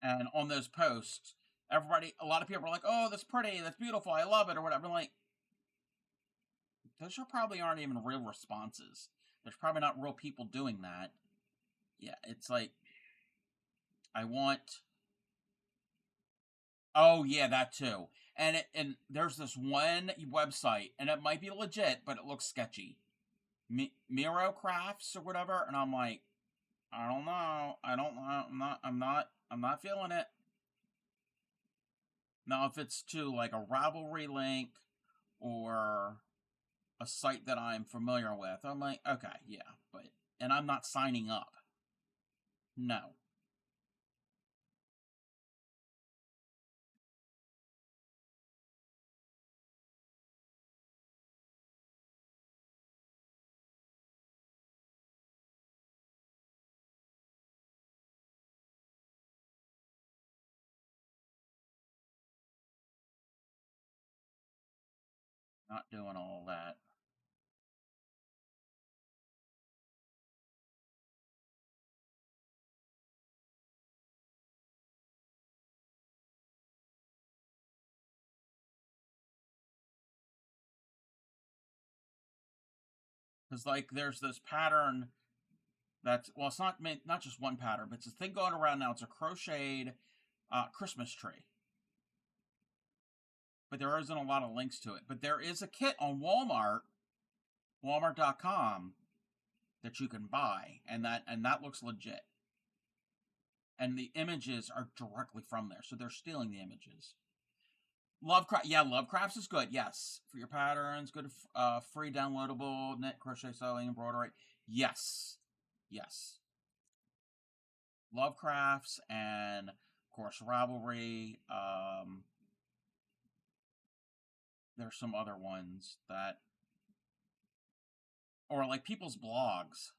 And on those posts, a lot of people are like, "Oh, that's pretty, that's beautiful, I love it," or whatever. I'm like, those probably aren't even real responses. There's probably not real people doing that. Yeah, it's like, I want. Oh yeah, that too. And there's this one website, and it might be legit, but it looks sketchy. Miro Crafts or whatever, and I'm like, I don't know. I don't know. I'm not feeling it. Now, if it's to like a Ravelry link or a site that I'm familiar with, I'm like, okay, yeah, but and I'm not signing up. No. Not doing all that. Because like there's this pattern that's, well, it's not just one pattern, but it's a thing going around now. It's a crocheted Christmas tree. But there isn't a lot of links to it. But there is a kit on Walmart.com that you can buy, and that looks legit. And the images are directly from there, so they're stealing the images. Lovecraft, yeah, Lovecrafts is good. Yes, for your patterns, good, free downloadable knit, crochet, sewing, embroidery. Yes, yes. Lovecrafts and of course Ravelry. There's some other ones that, or like people's blogs,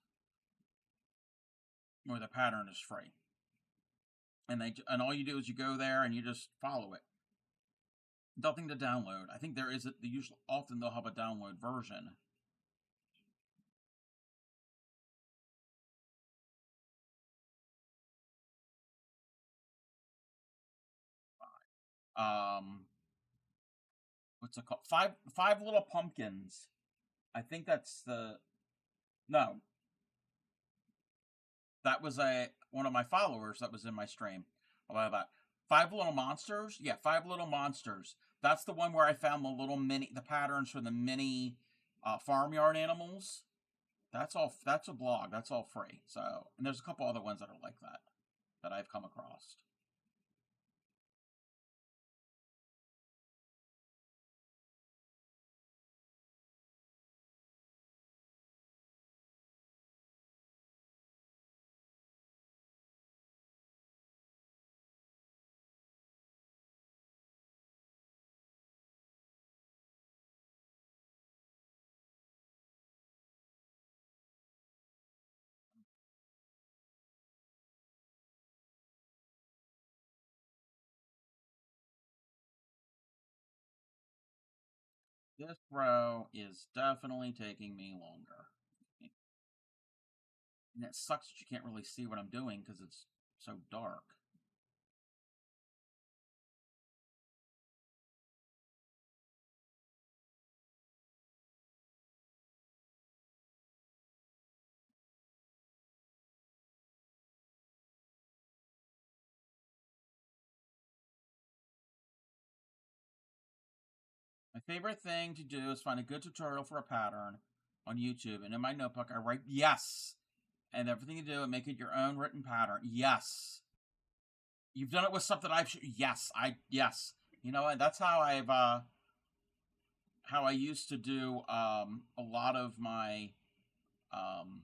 where the pattern is free, and all you do is you go there and you just follow it. Nothing to download. I think there is often they'll have a download version. Um, what's it called? Five Little Pumpkins. I think that's the no. That was a one of my followers that was in my stream about that. Five Little Monsters. Yeah, Five Little Monsters. That's the one where I found the patterns for the mini farmyard animals. That's all. That's a blog. That's all free. So, and there's a couple other ones that are like that I've come across. This row is definitely taking me longer. And it sucks that you can't really see what I'm doing because it's so dark. My favorite thing to do is find a good tutorial for a pattern on YouTube, and in my notebook I write yes, and everything you do and make it your own written pattern. Yes, you've done it with something yes. You know what? That's how I used to do a lot of my um,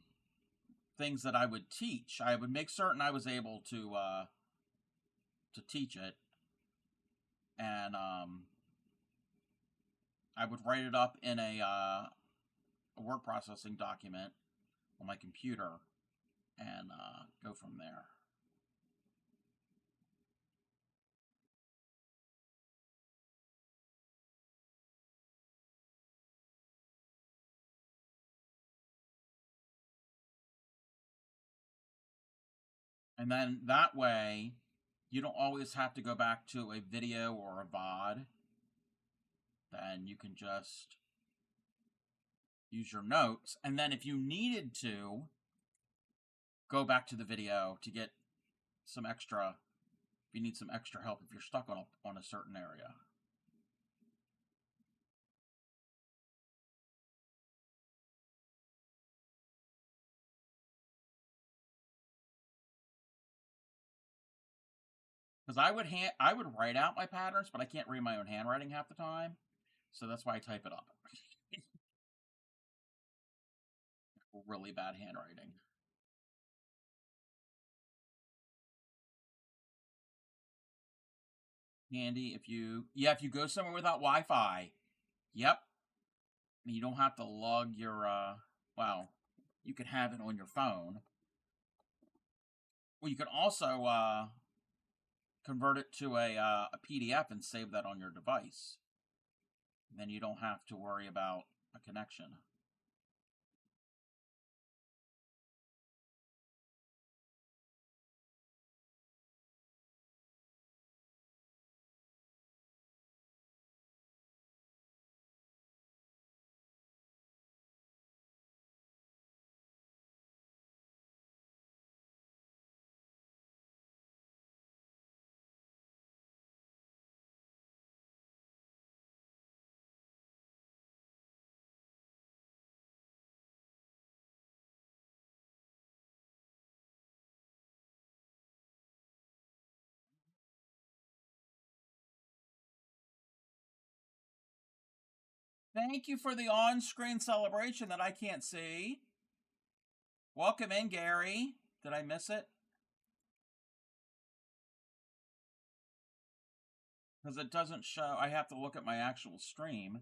things that I would teach. I would make certain I was able to teach it, and I would write it up in a word processing document on my computer and go from there. And then that way, you don't always have to go back to a video or a VOD. Then you can just use your notes. And then if you needed to, go back to the video to get some extra, if you need some extra help, if you're stuck on a certain area. Because I would write out my patterns, but I can't read my own handwriting half the time, so that's why I type it up. Really bad handwriting. Handy if you go somewhere without Wi-Fi. Yep, you don't have to lug your well, you can have it on your phone. Well, you can also convert it to a PDF and save that on your device. Then you don't have to worry about a connection. Thank you for the on-screen celebration that I can't see. Welcome in, Gary. Did I miss it? Because it doesn't show. I have to look at my actual stream.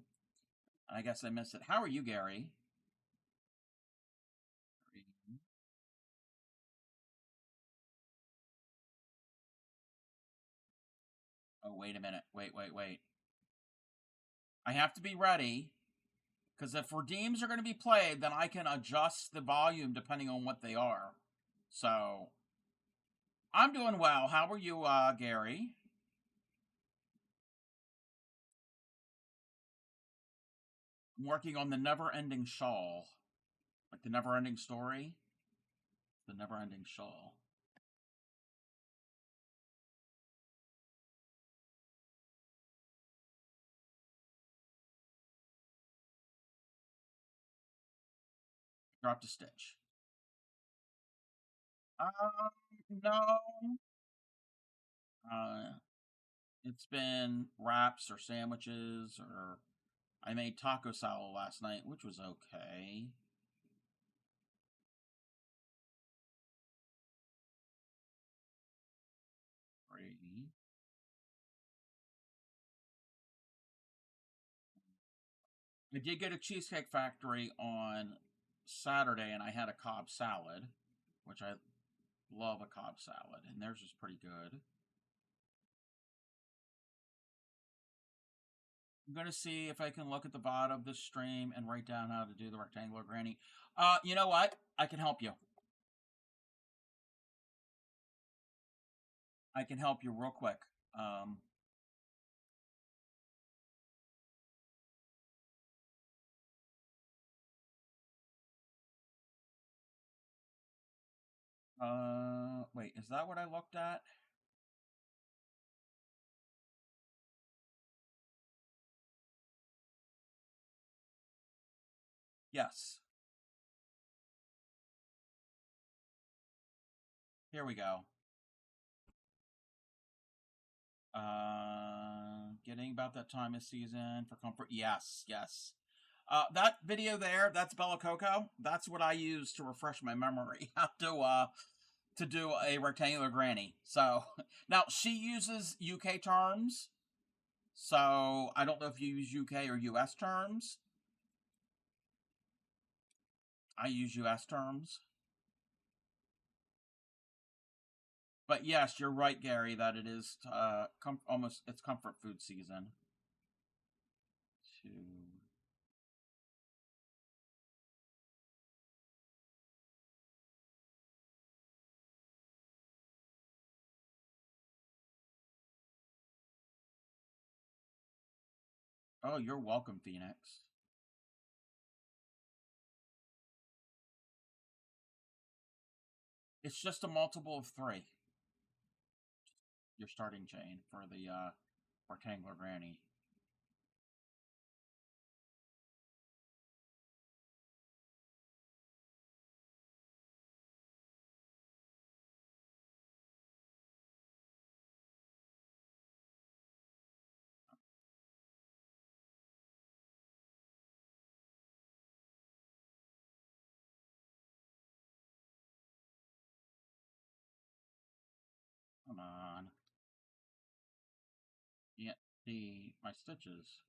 I guess I missed it. How are you, Gary? Oh, wait a minute. Wait. I have to be ready. Because if redeems are going to be played, then I can adjust the volume depending on what they are. So, I'm doing well. How are you, Gary? I'm working on the never-ending shawl. Like the never-ending story. The never-ending shawl. Dropped a stitch. No. It's been wraps or sandwiches, or I made taco salad last night, which was okay. Brady. I did get a Cheesecake Factory on Saturday, and I had a Cobb salad, which I love a Cobb salad, and theirs is pretty good. I'm going to see if I can look at the bottom of this stream and write down how to do the rectangular granny. You know what? I can help you. I can help you real quick. Wait, is that what I looked at? Yes. Here we go. Getting about that time of season for comfort. Yes. That video there, that's Bella Coco. That's what I use to refresh my memory how to do a rectangular granny. So now she uses UK terms. So I don't know if you use UK or US terms. I use US terms. But yes, you're right, Gary, that it is almost it's comfort food season. Two. Oh, you're welcome, Phoenix. It's just a multiple of 3. Your starting chain for the rectangular granny. Come on. Can't see my stitches.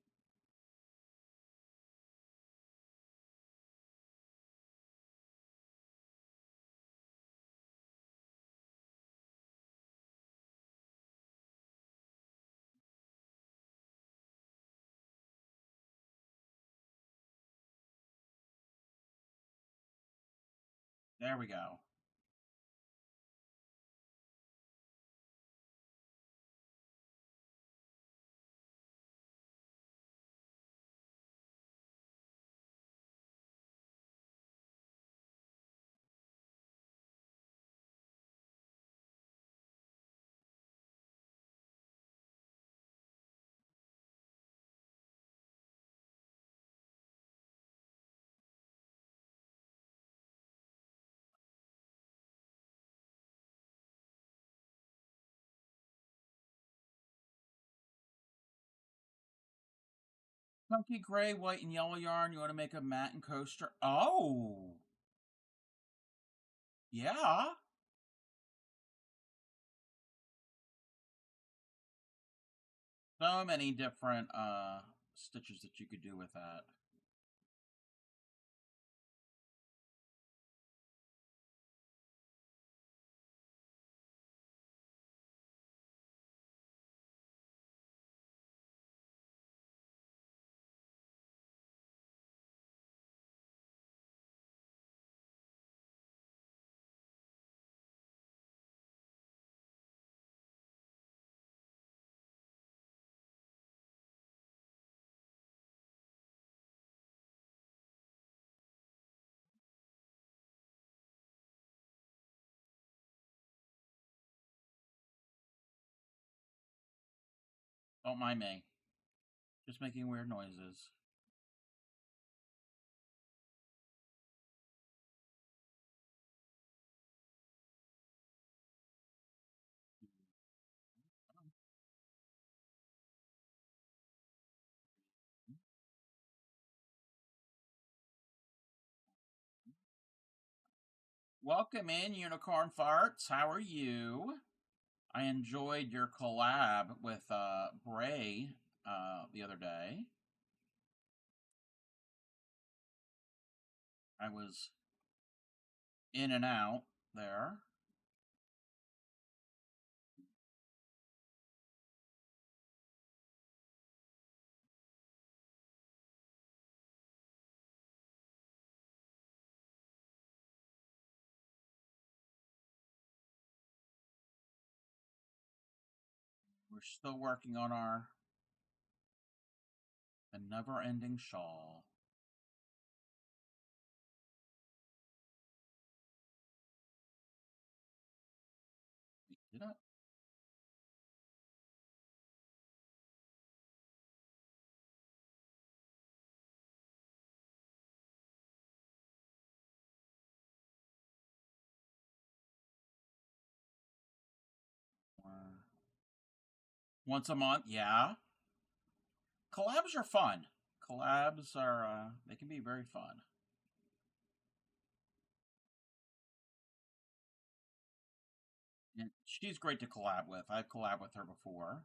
There we go. Chunky gray, white, and yellow yarn. You want to make a mat and coaster? Oh, yeah. So many different stitches that you could do with that. Don't mind me. Just making weird noises. Welcome in, Unicorn Farts. How are you? I enjoyed your collab with Bray the other day. I was in and out there. We're still working on our the never-ending shawl. Did I? Once a month, yeah. Collabs are fun. Collabs are they can be very fun. And she's great to collab with. I've collabed with her before.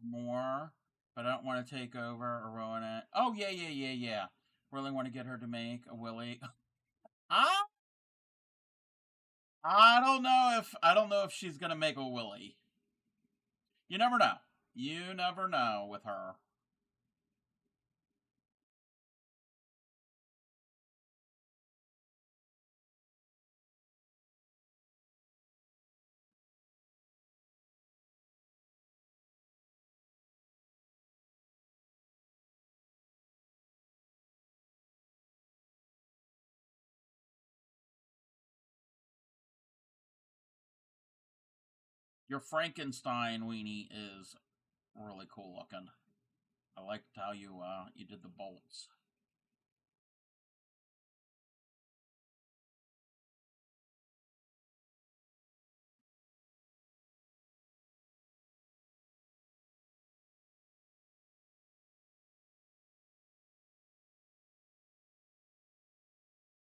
more, but I don't want to take over or ruin it. Oh, yeah. Really want to get her to make a Willy. I I don't know if she's gonna make a Willy. You never know. You never know with her. Your Frankenstein weenie is really cool looking. I liked how you did the bolts.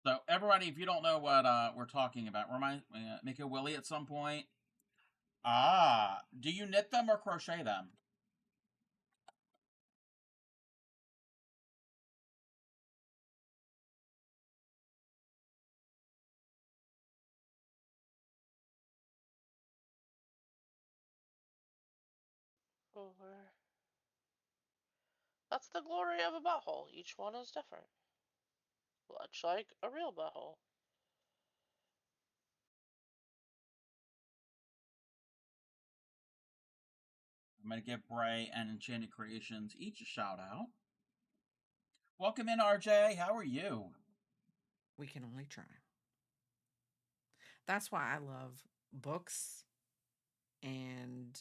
So everybody, if you don't know what we're talking about, make a Willy at some point. Ah, do you knit them or crochet them? Over. That's the glory of a butthole. Each one is different. Much like a real butthole. I'm gonna give Bray and Enchanted Creations each a shout out. Welcome in, RJ. How are you? We can only try. That's why I love books and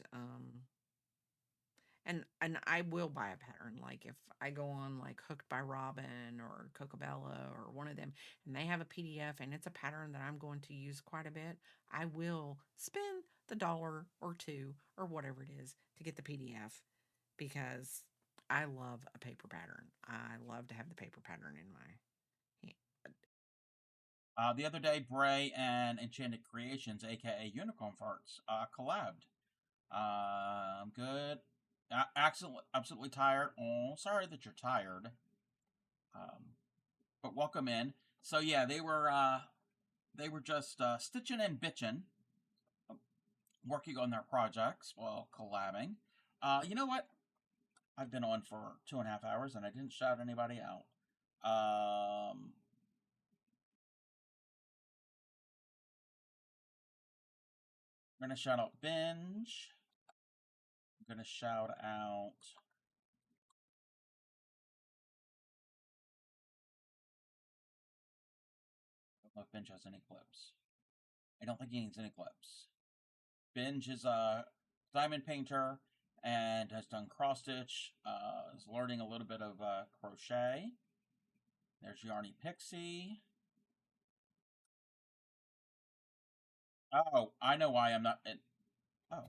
and I will buy a pattern. Like if I go on like Hooked by Robin or Cocobella or one of them and they have a PDF and it's a pattern that I'm going to use quite a bit, I will spend the dollar or two or whatever it is to get the PDF because I love a paper pattern. I love to have the paper pattern in my hand. The other day, Bray and Enchanted Creations, aka Unicorn Farts, collabed. I'm good. Absolutely tired. Oh, sorry that you're tired. But welcome in. So yeah, they were just stitching and bitching, working on their projects while collabing. You know what? I've been on for 2.5 hours and I didn't shout anybody out. I'm gonna shout out Binge. I'm gonna shout out. I don't know if Binge has any clips. I don't think he needs any clips. Binge is a diamond painter and has done cross stitch. Is learning a little bit of crochet. There's Yarny Pixie. Oh, I know why I'm not. Oh.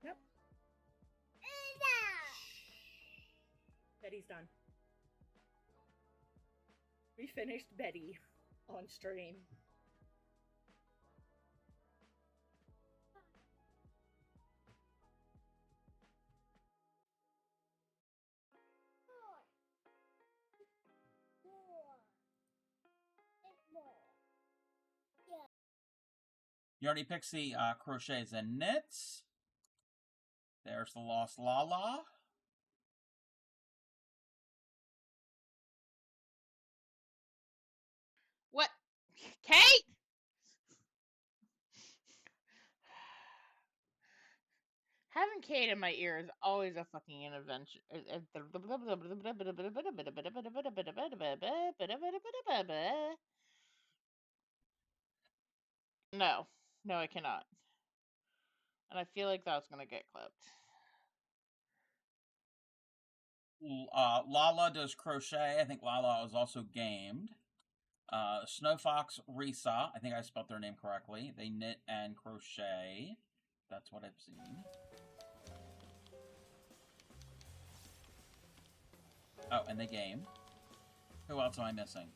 Yep. Betty's done. We finished Betty on stream. Yarny Pixie crochets and knits. There's the Lost Lala. What? Kate? Having Kate in my ear is always a fucking intervention. No. No, I cannot. And I feel like that's gonna get clipped. Lala does crochet. I think Lala is also gamed. Snow Fox Risa, I think I spelled their name correctly. They knit and crochet. That's what I've seen. Oh, and they game. Who else am I missing?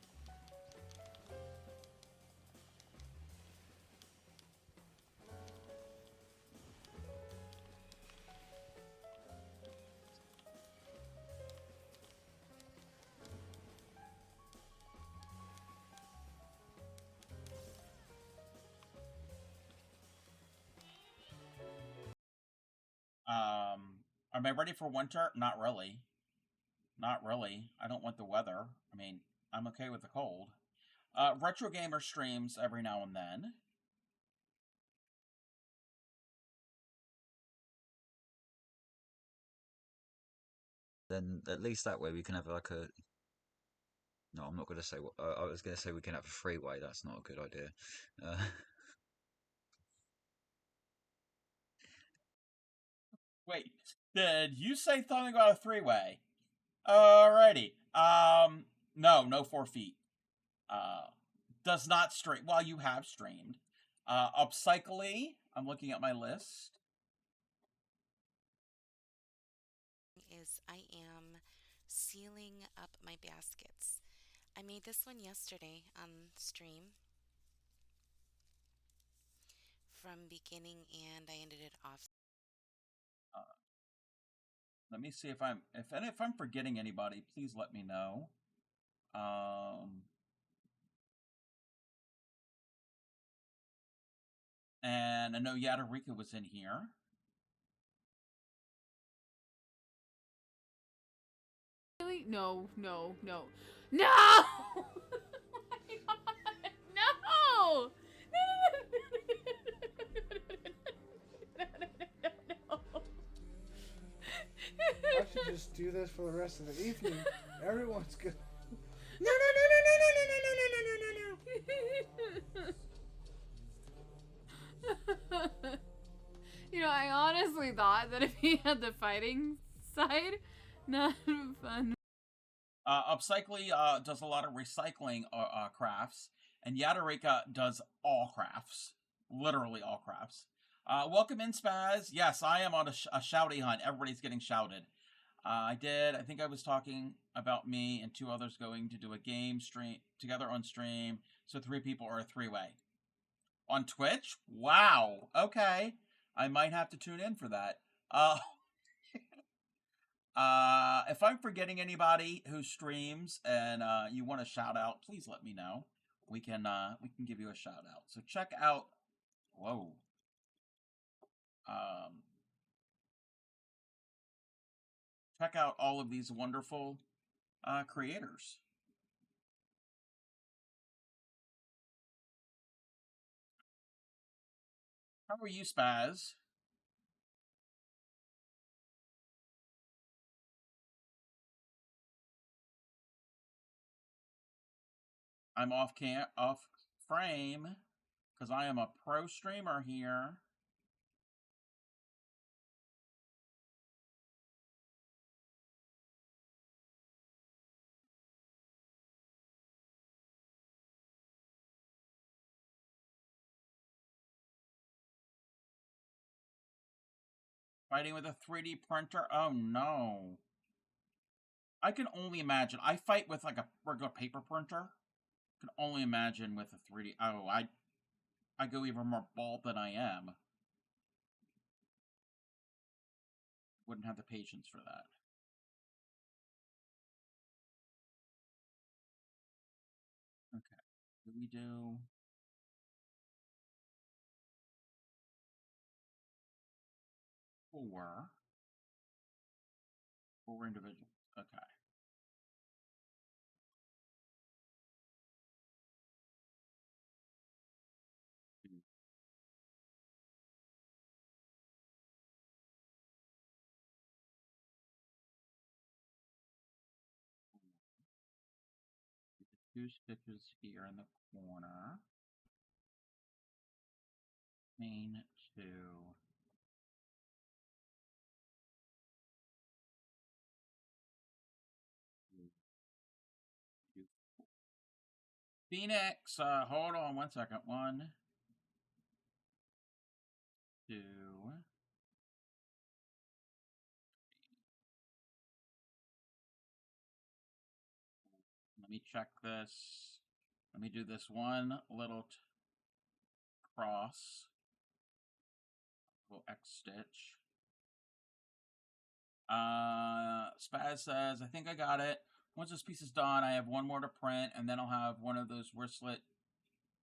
Am I ready for winter? Not really. Not really. I don't want the weather. I mean, I'm okay with the cold. Retro Gamer streams every now and then. Then at least that way we can have like a. No, I'm not going to say what. I was going to say we can have a freeway. That's not a good idea. Wait, did you say something about a three-way? Alrighty. No 4 feet. Does not stream. Well, you have streamed. Upcycly. I'm looking at my list. Is I am sealing up my baskets. I made this one yesterday on stream from beginning and I ended it off. Let me see if I'm forgetting anybody. Please let me know. And I know Yadarika was in here. Really? No. No! No! I should just do this for the rest of the evening. Everyone's good. No! You know, I honestly thought that if he had the fighting side, not fun. Upcycly does a lot of recycling crafts, and Yadarika does all crafts. Literally all crafts. Welcome in, Spaz. Yes, I am on a shouty hunt. Everybody's getting shouted. I think I was talking about me and two others going to do a game stream together on stream. So 3 people are a 3-way. On Twitch? Wow. Okay. I might have to tune in for that. If I'm forgetting anybody who streams and you want a shout out, please let me know. We can give you a shout out. So check out. Whoa. Check out all of these wonderful creators. How are you, Spaz? I'm off frame because I am a pro streamer here. Fighting with a 3D printer? Oh no. I can only imagine. I fight with like a regular paper printer. I can only imagine with a 3D. Oh, I go even more bald than I am. Wouldn't have the patience for that. Okay. Do we do... Four individuals. Okay. Two stitches here in the corner. Chain 2. Phoenix, hold on 1 second. 1, 2. Let me check this. Let me do this one little cross. Little X stitch. Spaz says, I think I got it. Once this piece is done, I have one more to print, and then I'll have one of those wristlet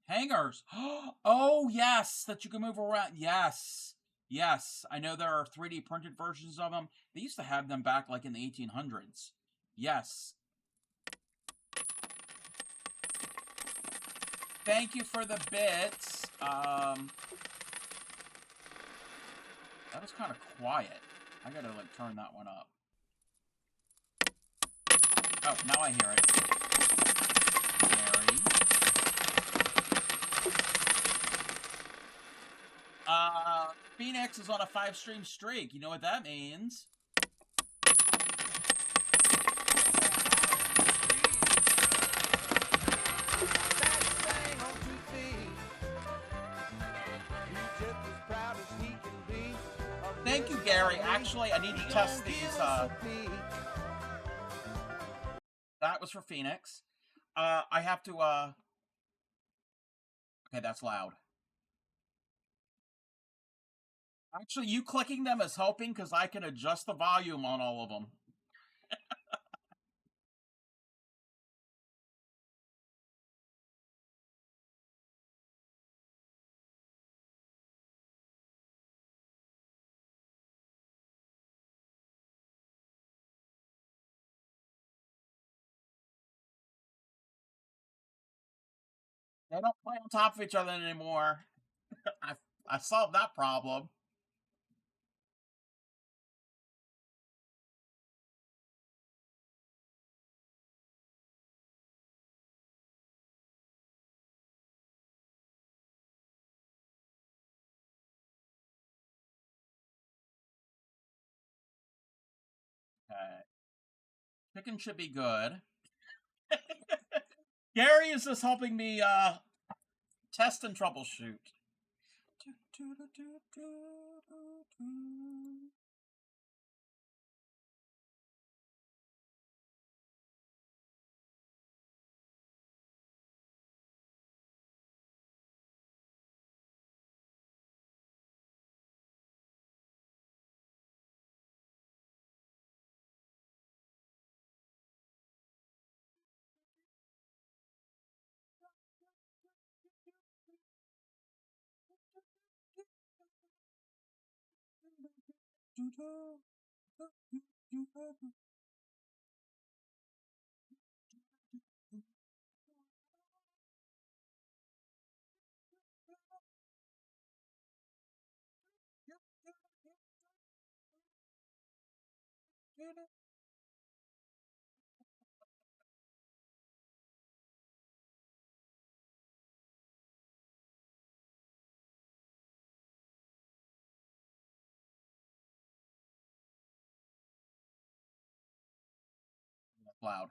hangers. Oh, yes, that you can move around. Yes. Yes, I know there are 3D printed versions of them. They used to have them back like in the 1800s. Yes. Thank you for the bits. That was kind of quiet. I gotta like turn that one up. Oh, now I hear it. Gary. Phoenix is on a 5-stream streak. You know what that means? Thank you, Gary. Actually, I need to test these. That was for Phoenix. I have to. Okay, that's loud. Actually, you clicking them is helping because I can adjust the volume on all of them. They don't play on top of each other anymore. I solved that problem. Okay. Chicken should be good. Gary is just helping me test and troubleshoot. Loud.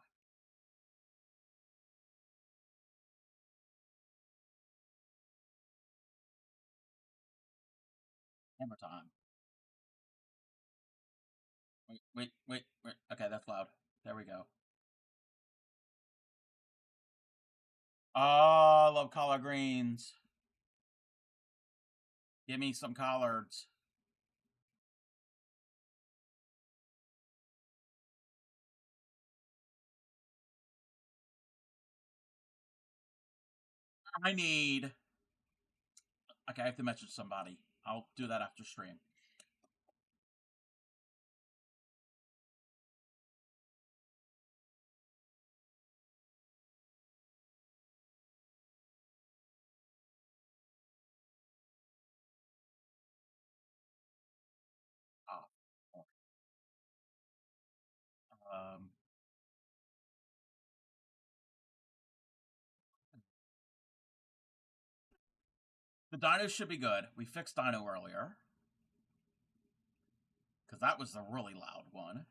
Hammer time. Wait. Okay, that's loud. There we go. Oh, I love collard greens. Give me some collards. I need... Okay, I have to message somebody. I'll do that after stream. Oh. The Dino should be good. We fixed Dino earlier. Because that was the really loud one.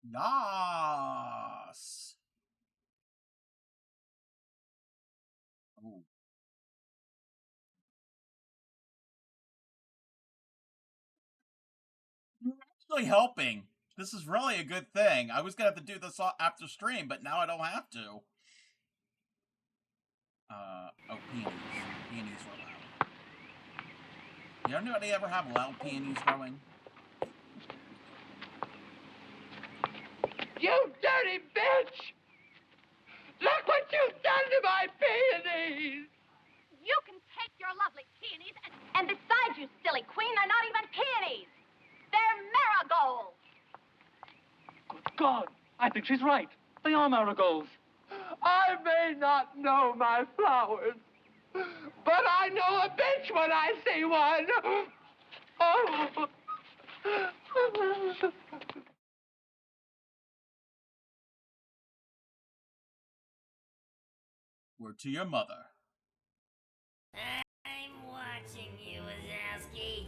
Yas! Ooh. You're actually helping. This is really a good thing. I was going to have to do this after stream, but now I don't have to. Oh, peonies. Peonies were loud. You anybody ever have loud peonies growing? You dirty bitch! Look what you've done to my peonies! You can take your lovely peonies and besides, you silly queen, they're not even peonies. They're marigolds. Good God, I think she's right. They are marigolds. I may not know my flowers, but I know a bitch when I see one. Oh. Word to your mother. I'm watching you, Wazowski.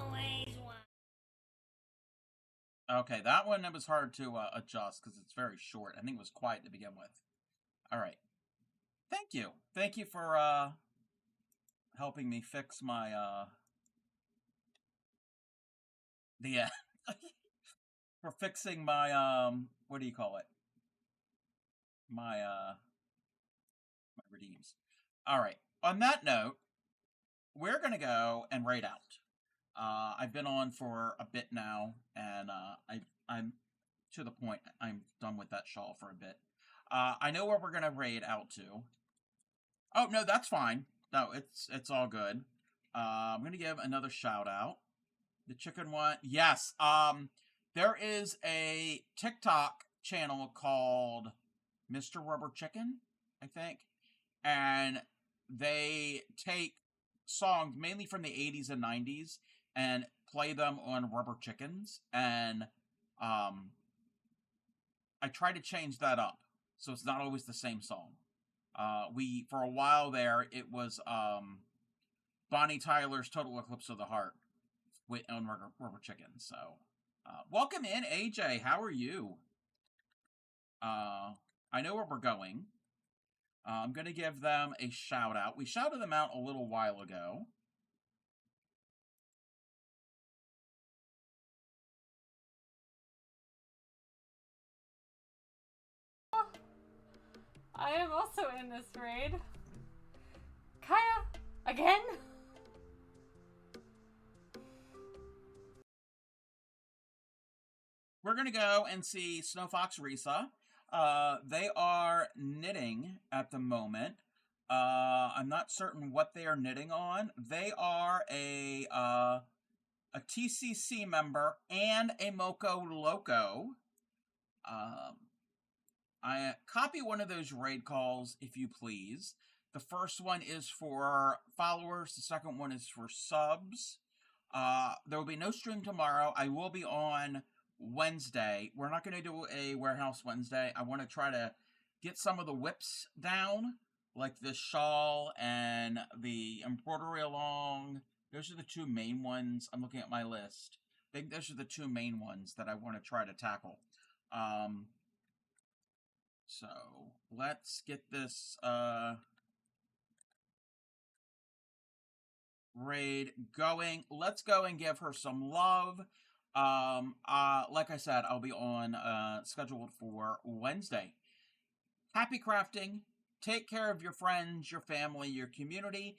Always Okay, that one it was hard to adjust because it's very short. I think it was quiet to begin with. All right. Thank you. Thank you for helping me fix my for fixing my what do you call it? My redeems. All right. On that note, we're gonna go and raid out. I've been on for a bit now, and I'm to the point. I'm done with that shawl for a bit. I know where we're gonna raid out to. Oh no, that's fine. No, it's all good. I'm gonna give another shout out. The chicken one, yes. There is a TikTok channel called Mr. Rubber Chicken, I think, and they take songs mainly from the 80s and 90s and play them on rubber chickens, and I try to change that up so it's not always the same song. We for a while there it was Bonnie Tyler's Total Eclipse of the Heart with on rubber chicken. So welcome in, AJ. How are you? I know where we're going. I'm going to give them a shout out. We shouted them out a little while ago. I am also in this raid. Kaya, again? We're going to go and see Snow Fox Risa. They are knitting at the moment. I'm not certain what they are knitting on. They are a TCC member and a Moco Loco. I copy one of those raid calls, if you please. The first one is for followers. The second one is for subs. There will be no stream tomorrow. I will be on Wednesday. We're not going to do a Warehouse Wednesday. I want to try to get some of the whips down, like this shawl and the embroidery along. Those are the two main ones. I'm looking at my list. I think those are the two main ones that I want to try to tackle. So let's get this raid going. Let's go and give her some love. Like I said, I'll be on scheduled for Wednesday. Happy crafting. Take care of your friends, your family, your community,